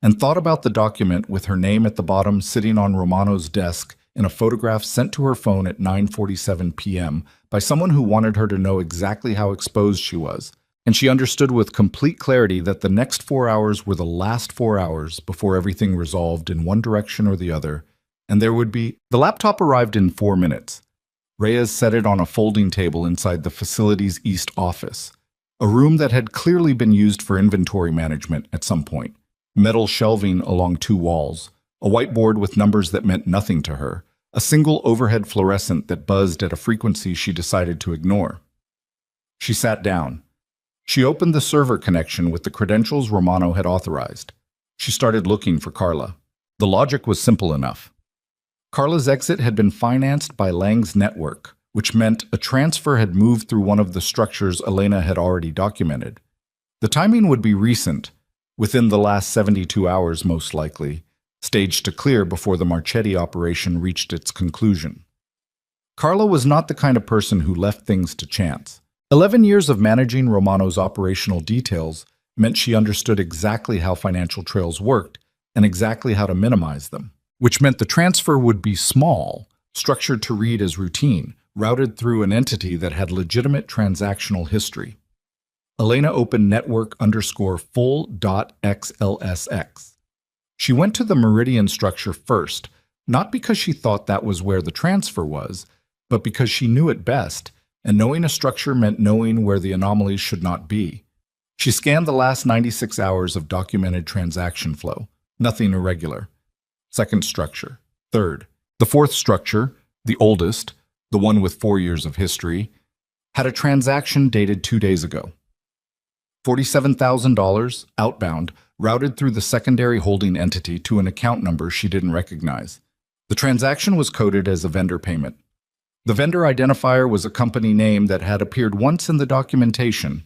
and thought about the document with her name at the bottom sitting on Romano's desk in a photograph sent to her phone at 9:47 p.m. by someone who wanted her to know exactly how exposed she was. And she understood with complete clarity that the next 4 hours were the last 4 hours before everything resolved in one direction or the other, and there would be... The laptop arrived in 4 minutes. Reyes set it on a folding table inside the facility's east office, a room that had clearly been used for inventory management at some point. Metal shelving along 2 walls, a whiteboard with numbers that meant nothing to her, a single overhead fluorescent that buzzed at a frequency she decided to ignore. She sat down. She opened the server connection with the credentials Romano had authorized. She started looking for Carla. The logic was simple enough. Carla's exit had been financed by Lang's network, which meant a transfer had moved through one of the structures Elena had already documented. The timing would be recent, within the last 72 hours most likely, staged to clear before the Marchetti operation reached its conclusion. Carla was not the kind of person who left things to chance. 11 years of managing Romano's operational details meant she understood exactly how financial trails worked and exactly how to minimize them, which meant the transfer would be small, structured to read as routine, routed through an entity that had legitimate transactional history. Elena opened network_full.xlsx. She went to the Meridian structure first, not because she thought that was where the transfer was, but because she knew it best, and knowing a structure meant knowing where the anomalies should not be. She scanned the last 96 hours of documented transaction flow. Nothing irregular. Second structure. Third. The fourth structure, the oldest, the one with 4 years of history, had a transaction dated 2 days ago. $47,000, outbound, routed through the secondary holding entity to an account number she didn't recognize. The transaction was coded as a vendor payment. The vendor identifier was a company name that had appeared once in the documentation,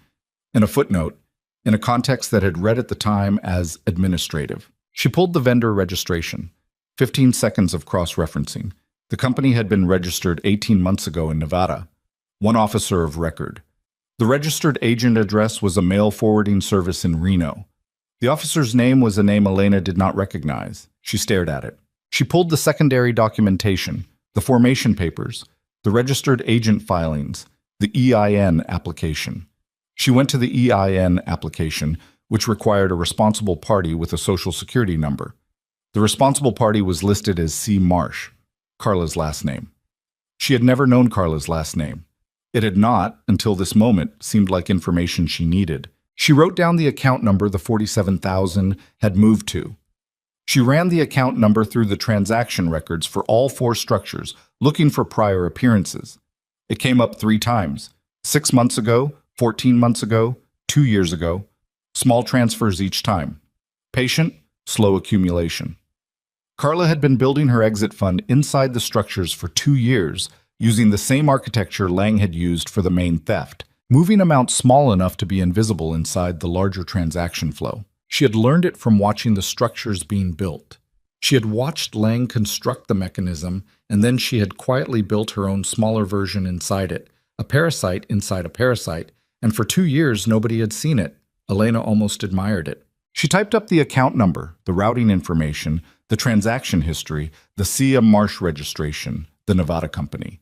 in a footnote, in a context that had read at the time as administrative. She pulled the vendor registration. 15 seconds of cross-referencing. The company had been registered 18 months ago in Nevada. 1 officer of record. The registered agent address was a mail forwarding service in Reno. The officer's name was a name Elena did not recognize. She stared at it. She pulled the secondary documentation, the formation papers, the registered agent filings, the EIN application. She went to the EIN application, which required a responsible party with a social security number. The responsible party was listed as C. Marsh, Carla's last name. She had never known Carla's last name. It had not, until this moment, seemed like information she needed. She wrote down the account number the 47,000 had moved to. She ran the account number through the transaction records for all four structures, looking for prior appearances. It came up 3 times: 6 months ago, 14 months ago, 2 years ago. Small transfers each time. Patient, slow accumulation. Carla had been building her exit fund inside the structures for 2 years, using the same architecture Lang had used for the main theft, moving amounts small enough to be invisible inside the larger transaction flow. She had learned it from watching the structures being built. She had watched Lang construct the mechanism, and then she had quietly built her own smaller version inside it, a parasite inside a parasite, and for 2 years nobody had seen it. Elena almost admired it. She typed up the account number, the routing information, the transaction history, the Sia Marsh registration, the Nevada company.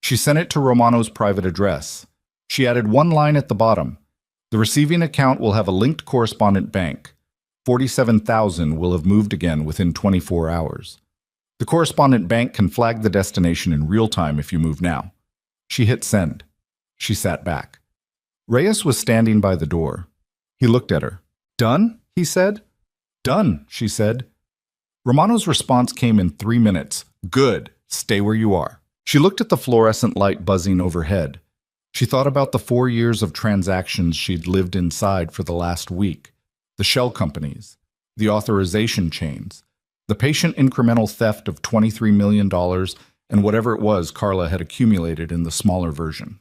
She sent it to Romano's private address. She added one line at the bottom: the receiving account will have a linked correspondent bank. 47,000 will have moved again within 24 hours. The correspondent bank can flag the destination in real time if you move now. She hit send. She sat back. Reyes was standing by the door. He looked at her. "Done?" he said. "Done," she said. Romano's response came in 3 minutes. "Good. Stay where you are." She looked at the fluorescent light buzzing overhead. She thought about the 4 years of transactions she'd lived inside for the last week. The shell companies, the authorization chains, the patient incremental theft of $23 million, and whatever it was Carla had accumulated in the smaller version.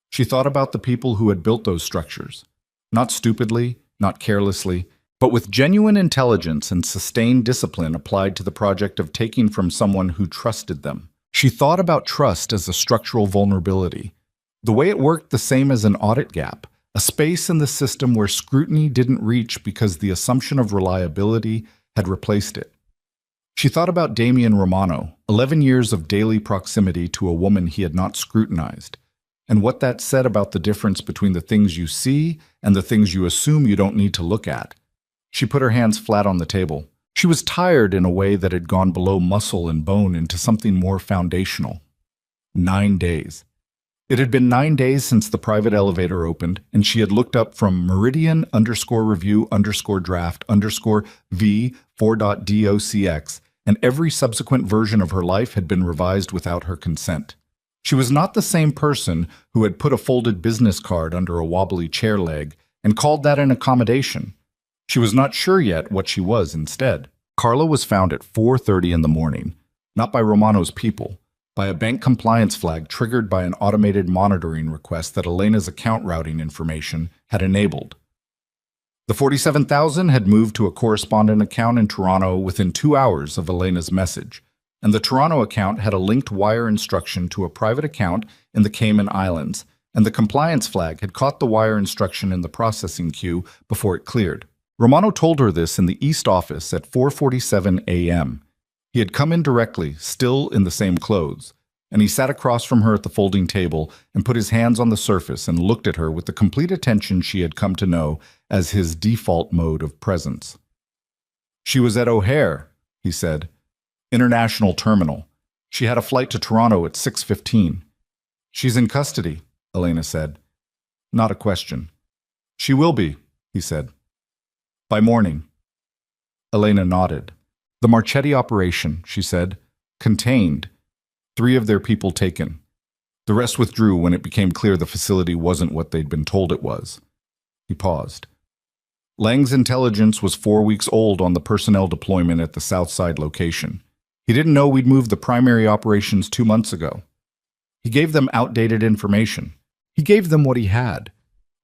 She thought about the people who had built those structures. Not stupidly, not carelessly, but with genuine intelligence and sustained discipline applied to the project of taking from someone who trusted them. She thought about trust as a structural vulnerability, the way it worked the same as an audit gap, a space in the system where scrutiny didn't reach because the assumption of reliability had replaced it. She thought about Damian Romano, 11 years of daily proximity to a woman he had not scrutinized, and what that said about the difference between the things you see and the things you assume you don't need to look at. She put her hands flat on the table. She was tired in a way that had gone below muscle and bone into something more foundational. 9 days. It had been 9 days since the private elevator opened, and she had looked up from Meridian_review_draft_V4.docx, and every subsequent version of her life had been revised without her consent. She was not the same person who had put a folded business card under a wobbly chair leg and called that an accommodation. She was not sure yet what she was instead. Carla was found at 4:30 in the morning, not by Romano's people, by a bank compliance flag triggered by an automated monitoring request that Elena's account routing information had enabled. The 47,000 had moved to a correspondent account in Toronto within 2 hours of Elena's message, and the Toronto account had a linked wire instruction to a private account in the Cayman Islands, and the compliance flag had caught the wire instruction in the processing queue before it cleared. Romano told her this in the East office at 4:47 a.m. He had come in directly, still in the same clothes, and he sat across from her at the folding table and put his hands on the surface and looked at her with the complete attention she had come to know as his default mode of presence. "She was at O'Hare," he said. "International Terminal. She had a flight to Toronto at 6:15. "She's in custody," Elena said. Not a question. "She will be," he said. "By morning." Elena nodded. "The Marchetti operation," she said, "contained 3 of their people taken. The rest withdrew when it became clear the facility wasn't what they'd been told it was." He paused. Lang's intelligence was 4 weeks old on the personnel deployment at the Southside location. He didn't know we'd moved the primary operations 2 months ago. He gave them outdated information. He gave them what he had.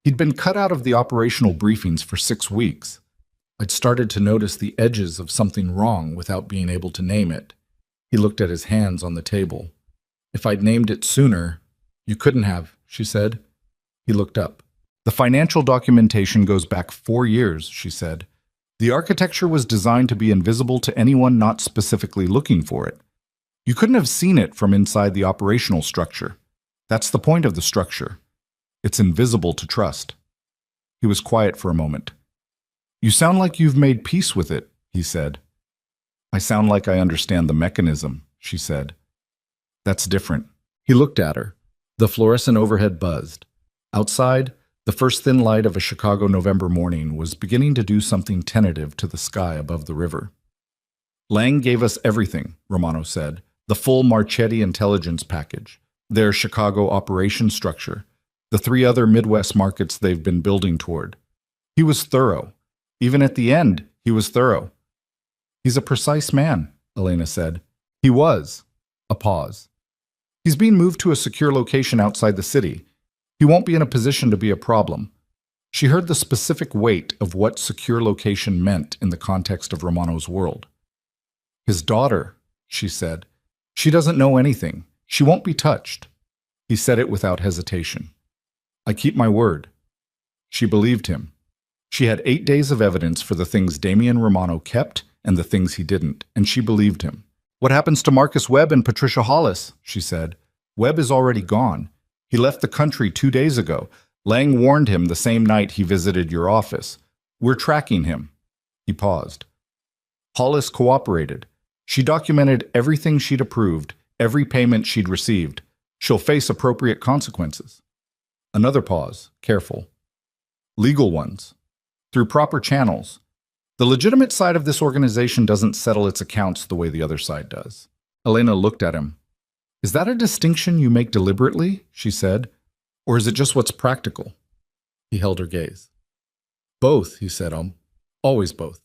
He'd been cut out of the operational briefings for 6 weeks. I'd started to notice the edges of something wrong without being able to name it. He looked at his hands on the table. "If I'd named it sooner—" "You couldn't have," she said. He looked up. "The financial documentation goes back 4 years," she said. "The architecture was designed to be invisible to anyone not specifically looking for it. You couldn't have seen it from inside the operational structure. That's the point of the structure. It's invisible to trust." He was quiet for a moment. "You sound like you've made peace with it," he said. "I sound like I understand the mechanism," she said. "That's different." He looked at her. The fluorescent overhead buzzed. Outside, the first thin light of a Chicago November morning was beginning to do something tentative to the sky above the river. Lang gave us everything, Romano said, the full Marchetti intelligence package, their Chicago operation structure, the 3 other Midwest markets they've been building toward. He was thorough. Even at the end, he was thorough. He's a precise man, Elena said. He was. A pause. He's being moved to a secure location outside the city. He won't be in a position to be a problem. She heard the specific weight of what secure location meant in the context of Romano's world. His daughter, she said. She doesn't know anything. She won't be touched. He said it without hesitation. I keep my word. She believed him. She had 8 days of evidence for the things Damian Romano kept and the things he didn't, and she believed him. What happens to Marcus Webb and Patricia Hollis? She said. Webb is already gone. He left the country 2 days ago. Lang warned him the same night he visited your office. We're tracking him. He paused. Hollis cooperated. She documented everything she'd approved, every payment she'd received. She'll face appropriate consequences. Another pause, careful. Legal ones. Through proper channels. The legitimate side of this organization doesn't settle its accounts the way the other side does. Elena looked at him. Is that a distinction you make deliberately? She said. Or is it just what's practical? He held her gaze. Both, he said. Always both.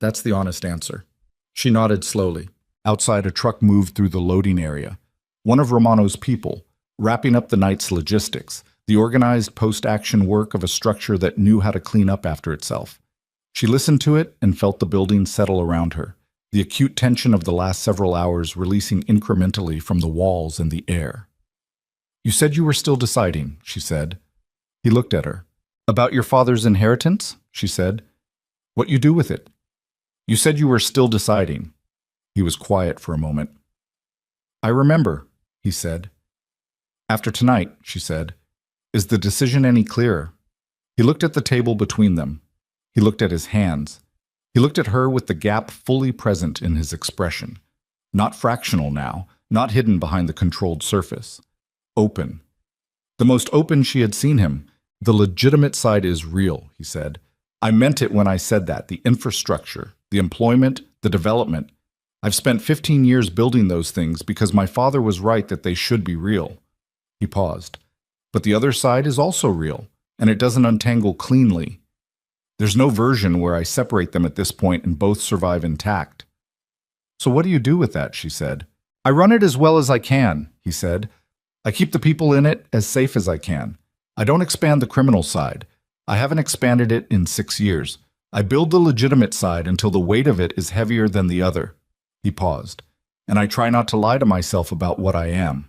That's the honest answer. She nodded slowly. Outside, a truck moved through the loading area. One of Romano's people, wrapping up the night's logistics, the organized post-action work of a structure that knew how to clean up after itself. She listened to it and felt the building settle around her, the acute tension of the last several hours releasing incrementally from the walls and the air. You said you were still deciding, she said. He looked at her. About your father's inheritance? She said. What you do with it? You said you were still deciding. He was quiet for a moment. I remember, he said. After tonight, she said. Is the decision any clearer? He looked at the table between them. He looked at his hands. He looked at her with the gap fully present in his expression. Not fractional now, not hidden behind the controlled surface. Open. The most open she had seen him. The legitimate side is real, he said. I meant it when I said that, the infrastructure, the employment, the development. I've spent 15 years building those things because my father was right that they should be real. He paused. But the other side is also real, and it doesn't untangle cleanly. There's no version where I separate them at this point and both survive intact. So what do you do with that, she said. I run it as well as I can, he said. I keep the people in it as safe as I can. I don't expand the criminal side. I haven't expanded it in 6 years. I build the legitimate side until the weight of it is heavier than the other. He paused. And I try not to lie to myself about what I am.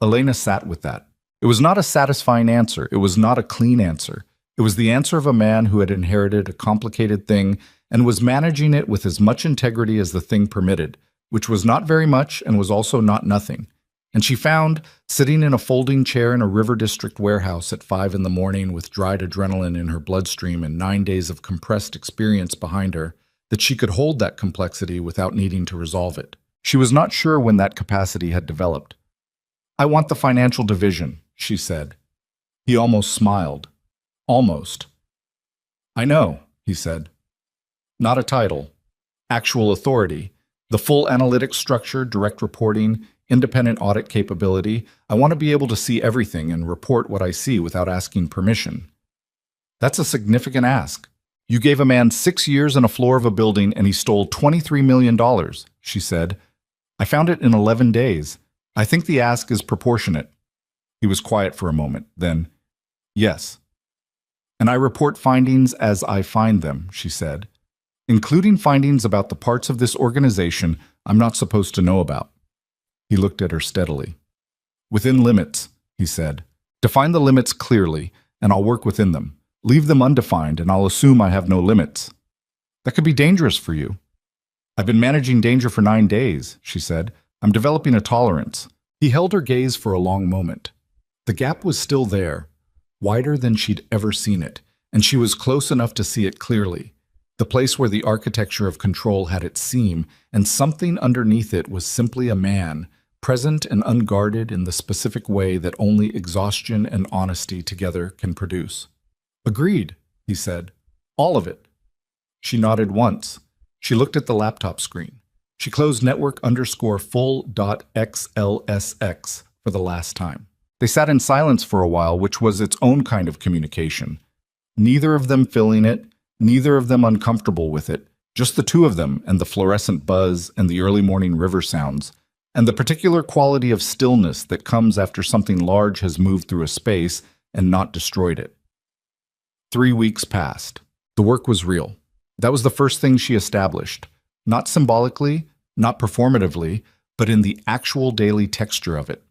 Elena sat with that. It was not a satisfying answer. It was not a clean answer. It was the answer of a man who had inherited a complicated thing and was managing it with as much integrity as the thing permitted, which was not very much and was also not nothing. And she found, sitting in a folding chair in a River District warehouse at 5 a.m. with dried adrenaline in her bloodstream and 9 days of compressed experience behind her, that she could hold that complexity without needing to resolve it. She was not sure when that capacity had developed. I want the financial division, she said. He almost smiled. Almost. I know, he said. Not a title. Actual authority. The full analytic structure, direct reporting, independent audit capability. I want to be able to see everything and report what I see without asking permission. That's a significant ask. You gave a man 6 years on a floor of a building and he stole $23 million, she said. I found it in 11 days. I think the ask is proportionate. He was quiet for a moment, then, yes. And I report findings as I find them, she said, including findings about the parts of this organization I'm not supposed to know about. He looked at her steadily. Within limits, he said. Define the limits clearly, and I'll work within them. Leave them undefined, and I'll assume I have no limits. That could be dangerous for you. I've been managing danger for 9 days, she said. I'm developing a tolerance. He held her gaze for a long moment. The gap was still there, wider than she'd ever seen it, and she was close enough to see it clearly. The place where the architecture of control had its seam, and something underneath it was simply a man, present and unguarded in the specific way that only exhaustion and honesty together can produce. Agreed, he said. All of it. She nodded once. She looked at the laptop screen. She closed network_full.xlsx for the last time. They sat in silence for a while, which was its own kind of communication. Neither of them feeling it, neither of them uncomfortable with it, just the two of them and the fluorescent buzz and the early morning river sounds, and the particular quality of stillness that comes after something large has moved through a space and not destroyed it. 3 weeks passed. The work was real. That was the first thing she established. Not symbolically, not performatively, but in the actual daily texture of it.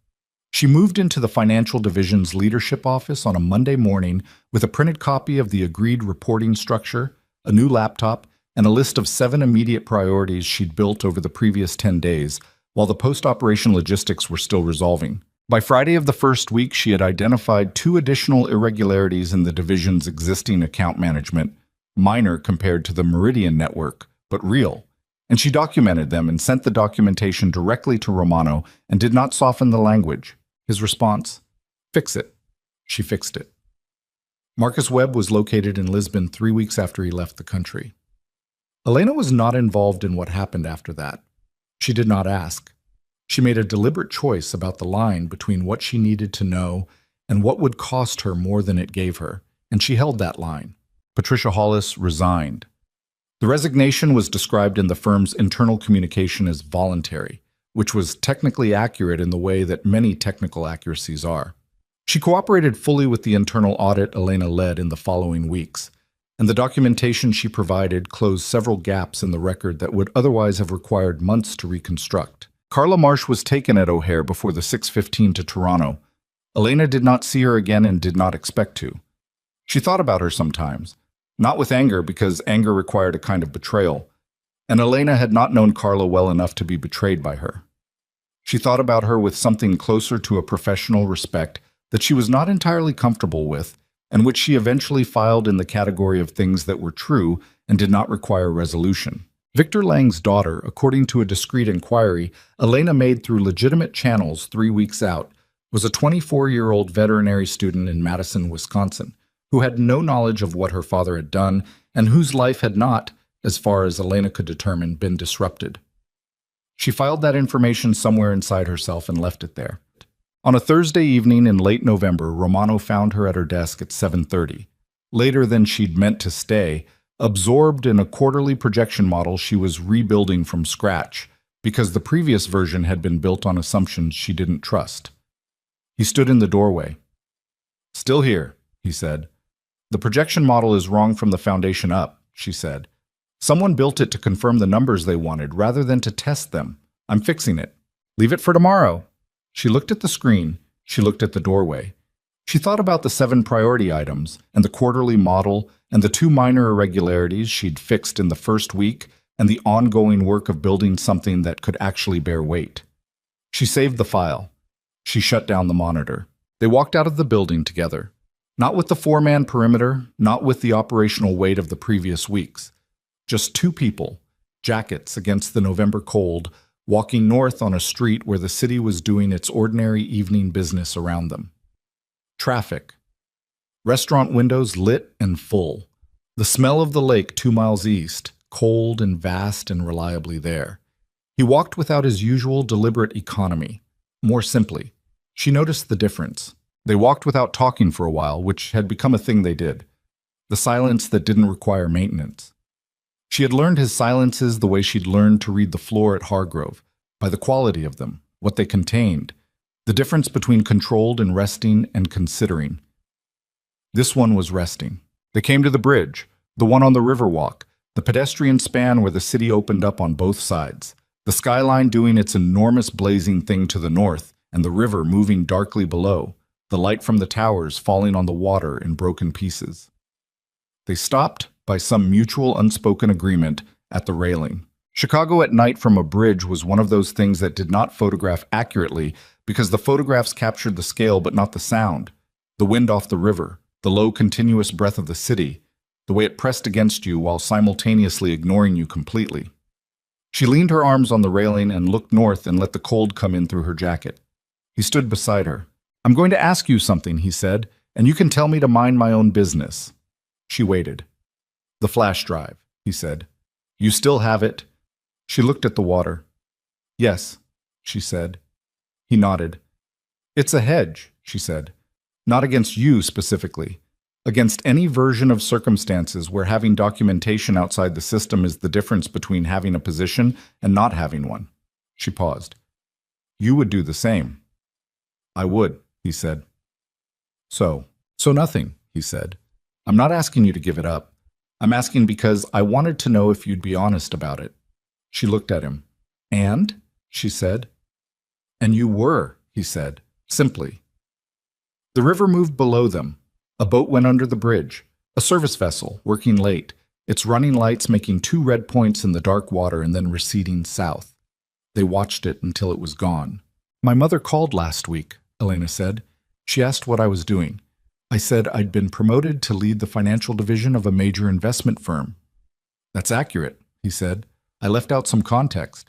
She moved into the financial division's leadership office on a Monday morning with a printed copy of the agreed reporting structure, a new laptop, and a list of 7 immediate priorities she'd built over the previous 10 days, while the post-operation logistics were still resolving. By Friday of the first week, she had identified 2 additional irregularities in the division's existing account management, minor compared to the Meridian network, but real. And she documented them and sent the documentation directly to Romano and did not soften the language. His response? Fix it. She fixed it. Marcus Webb was located in Lisbon 3 weeks after he left the country. Elena was not involved in what happened after that. She did not ask. She made a deliberate choice about the line between what she needed to know and what would cost her more than it gave her, and she held that line. Patricia Hollis resigned. The resignation was described in the firm's internal communication as voluntary, which was technically accurate in the way that many technical accuracies are. She cooperated fully with the internal audit Elena led in the following weeks, and the documentation she provided closed several gaps in the record that would otherwise have required months to reconstruct. Carla Marsh was taken at O'Hare before the 6:15 to Toronto. Elena did not see her again and did not expect to. She thought about her sometimes, not with anger because anger required a kind of betrayal, and Elena had not known Carla well enough to be betrayed by her. She thought about her with something closer to a professional respect that she was not entirely comfortable with, and which she eventually filed in the category of things that were true and did not require resolution. Victor Lang's daughter, according to a discreet inquiry Elena made through legitimate channels 3 weeks out, was a 24-year-old veterinary student in Madison, Wisconsin, who had no knowledge of what her father had done and whose life had not, as far as Elena could determine, been disrupted. She filed that information somewhere inside herself and left it there. On a Thursday evening in late November, Romano found her at her desk at 7:30, later than she'd meant to stay, absorbed in a quarterly projection model she was rebuilding from scratch, because the previous version had been built on assumptions she didn't trust. He stood in the doorway. "Still here," he said. "The projection model is wrong from the foundation up," she said. "Someone built it to confirm the numbers they wanted rather than to test them. I'm fixing it. Leave it for tomorrow." She looked at the screen. She looked at the doorway. She thought about the 7 priority items and the quarterly model and the 2 minor irregularities she'd fixed in the first week and the ongoing work of building something that could actually bear weight. She saved the file. She shut down the monitor. They walked out of the building together. Not with the 4-man perimeter, not with the operational weight of the previous weeks. Just 2 people, jackets against the November cold, walking north on a street where the city was doing its ordinary evening business around them. Traffic. Restaurant windows lit and full. The smell of the lake 2 miles east, cold and vast and reliably there. He walked without his usual deliberate economy. More simply, she noticed the difference. They walked without talking for a while, which had become a thing they did. The silence that didn't require maintenance. She had learned his silences the way she'd learned to read the floor at Hargrove, by the quality of them, what they contained, the difference between controlled and resting and considering. This one was resting. They came to the bridge, the one on the Riverwalk, the pedestrian span where the city opened up on both sides, the skyline doing its enormous blazing thing to the north, and the river moving darkly below, the light from the towers falling on the water in broken pieces. They stopped, by some mutual unspoken agreement, at the railing. Chicago at night from a bridge was one of those things that did not photograph accurately because the photographs captured the scale but not the sound, the wind off the river, the low continuous breath of the city, the way it pressed against you while simultaneously ignoring you completely. She leaned her arms on the railing and looked north and let the cold come in through her jacket. He stood beside her. "I'm going to ask you something," he said, "and you can tell me to mind my own business." She waited. "The flash drive," he said. "You still have it?" She looked at the water. "Yes," she said. He nodded. "It's a hedge," she said. "Not against you specifically. Against any version of circumstances where having documentation outside the system is the difference between having a position and not having one." She paused. "You would do the same." "I would," he said. So nothing," he said. "I'm not asking you to give it up. I'm asking because I wanted to know if you'd be honest about it." She looked at him. "And?" she said. "And you were," he said, simply. The river moved below them. A boat went under the bridge, a service vessel, working late, its running lights making two red points in the dark water and then receding south. They watched it until it was gone. "My mother called last week," Elena said. "She asked what I was doing. I said I'd been promoted to lead the financial division of a major investment firm." "That's accurate," he said. "I left out some context."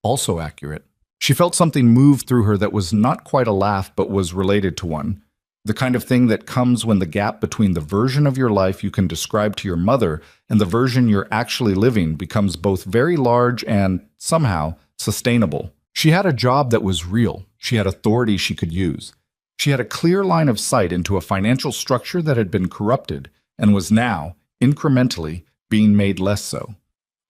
"Also accurate." She felt something move through her that was not quite a laugh but was related to one. The kind of thing that comes when the gap between the version of your life you can describe to your mother and the version you're actually living becomes both very large and, somehow, sustainable. She had a job that was real. She had authority she could use. She had a clear line of sight into a financial structure that had been corrupted and was now, incrementally, being made less so.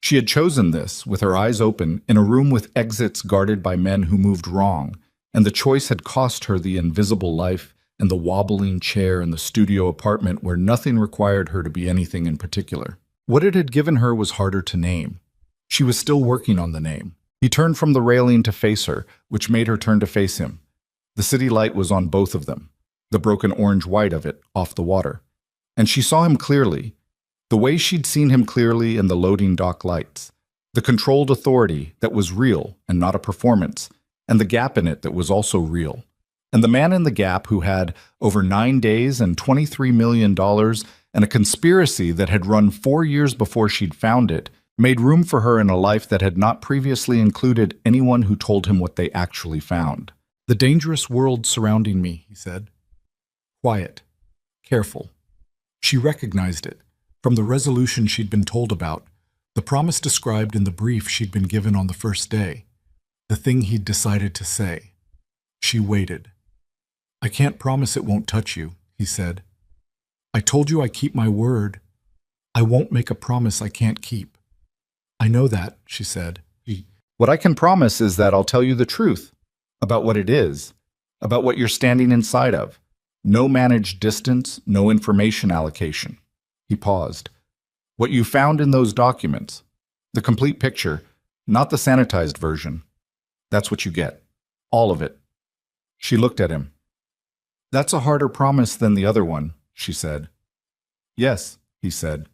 She had chosen this, with her eyes open, in a room with exits guarded by men who moved wrong, and the choice had cost her the invisible life and the wobbling chair in the studio apartment where nothing required her to be anything in particular. What it had given her was harder to name. She was still working on the name. He turned from the railing to face her, which made her turn to face him. The city light was on both of them, the broken orange-white of it off the water. And she saw him clearly, the way she'd seen him clearly in the loading dock lights. The controlled authority that was real and not a performance, and the gap in it that was also real. And the man in the gap who had over 9 days and $23 million and a conspiracy that had run 4 years before she'd found it, made room for her in a life that had not previously included anyone who told him what they actually found. "The dangerous world surrounding me," he said. Quiet. Careful. She recognized it, from the resolution she'd been told about, the promise described in the brief she'd been given on the first day, the thing he'd decided to say. She waited. "I can't promise it won't touch you," he said. "I told you I keep my word. I won't make a promise I can't keep." "I know that," she said. "What I can promise is that I'll tell you the truth, about what it is, about what you're standing inside of. No managed distance, no information allocation." He paused. "What you found in those documents, the complete picture, not the sanitized version, that's what you get. All of it." She looked at him. "That's a harder promise than the other one," she said. "Yes," he said.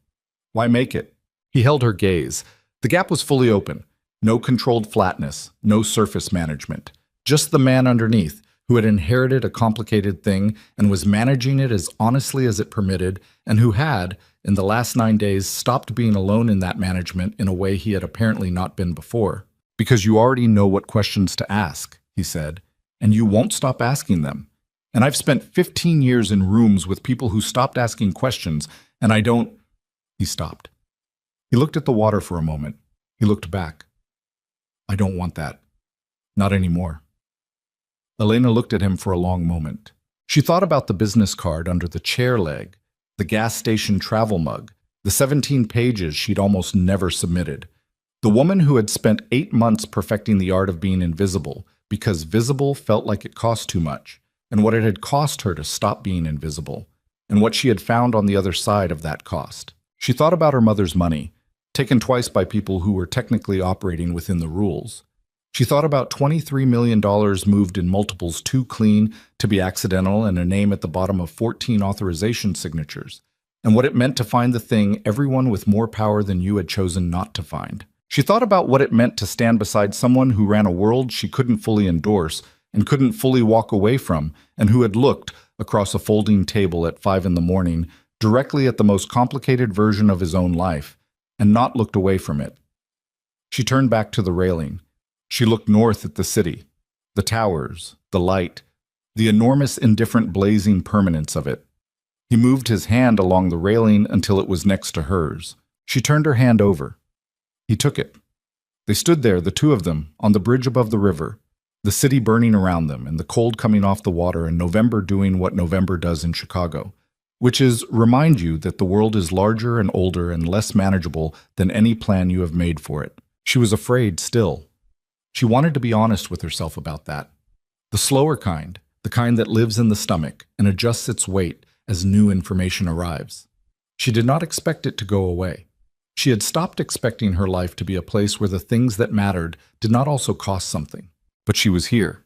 "Why make it?" He held her gaze. The gap was fully open. No controlled flatness, no surface management. Just the man underneath, who had inherited a complicated thing and was managing it as honestly as it permitted, and who had, in the last 9 days, stopped being alone in that management in a way he had apparently not been before. "Because you already know what questions to ask," he said, "and you won't stop asking them. And I've spent 15 years in rooms with people who stopped asking questions, and I don't—" He stopped. He looked at the water for a moment. He looked back. "I don't want that. Not anymore." Elena looked at him for a long moment. She thought about the business card under the chair leg, the gas station travel mug, the 17 pages she'd almost never submitted. The woman who had spent 8 months perfecting the art of being invisible because visible felt like it cost too much, and what it had cost her to stop being invisible, and what she had found on the other side of that cost. She thought about her mother's money, taken twice by people who were technically operating within the rules. She thought about $23 million moved in multiples too clean to be accidental and a name at the bottom of 14 authorization signatures, and what it meant to find the thing everyone with more power than you had chosen not to find. She thought about what it meant to stand beside someone who ran a world she couldn't fully endorse and couldn't fully walk away from, and who had looked, across a folding table at 5 in the morning, directly at the most complicated version of his own life, and not looked away from it. She turned back to the railing. She looked north at the city, the towers, the light, the enormous indifferent blazing permanence of it. He moved his hand along the railing until it was next to hers. She turned her hand over. He took it. They stood there, the two of them, on the bridge above the river, the city burning around them and the cold coming off the water and November doing what November does in Chicago, which is remind you that the world is larger and older and less manageable than any plan you have made for it. She was afraid still. She wanted to be honest with herself about that. The slower kind, the kind that lives in the stomach and adjusts its weight as new information arrives. She did not expect it to go away. She had stopped expecting her life to be a place where the things that mattered did not also cost something. But she was here.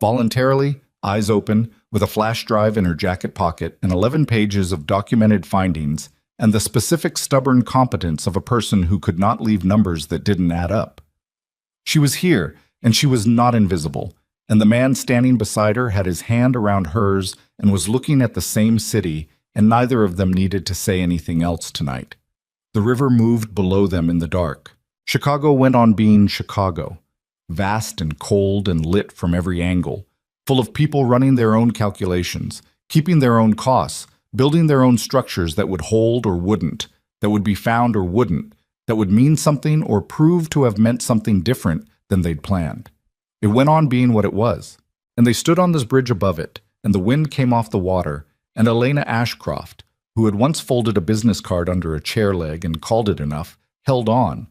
Voluntarily, eyes open, with a flash drive in her jacket pocket and 11 pages of documented findings, and the specific stubborn competence of a person who could not leave numbers that didn't add up. She was here, and she was not invisible, and the man standing beside her had his hand around hers and was looking at the same city, and neither of them needed to say anything else tonight. The river moved below them in the dark. Chicago went on being Chicago, vast and cold and lit from every angle, full of people running their own calculations, keeping their own costs, building their own structures that would hold or wouldn't, that would be found or wouldn't, that would mean something or prove to have meant something different than they'd planned. It went on being what it was, and they stood on this bridge above it, and the wind came off the water, and Elena Ashcroft, who had once folded a business card under a chair leg and called it enough, held on,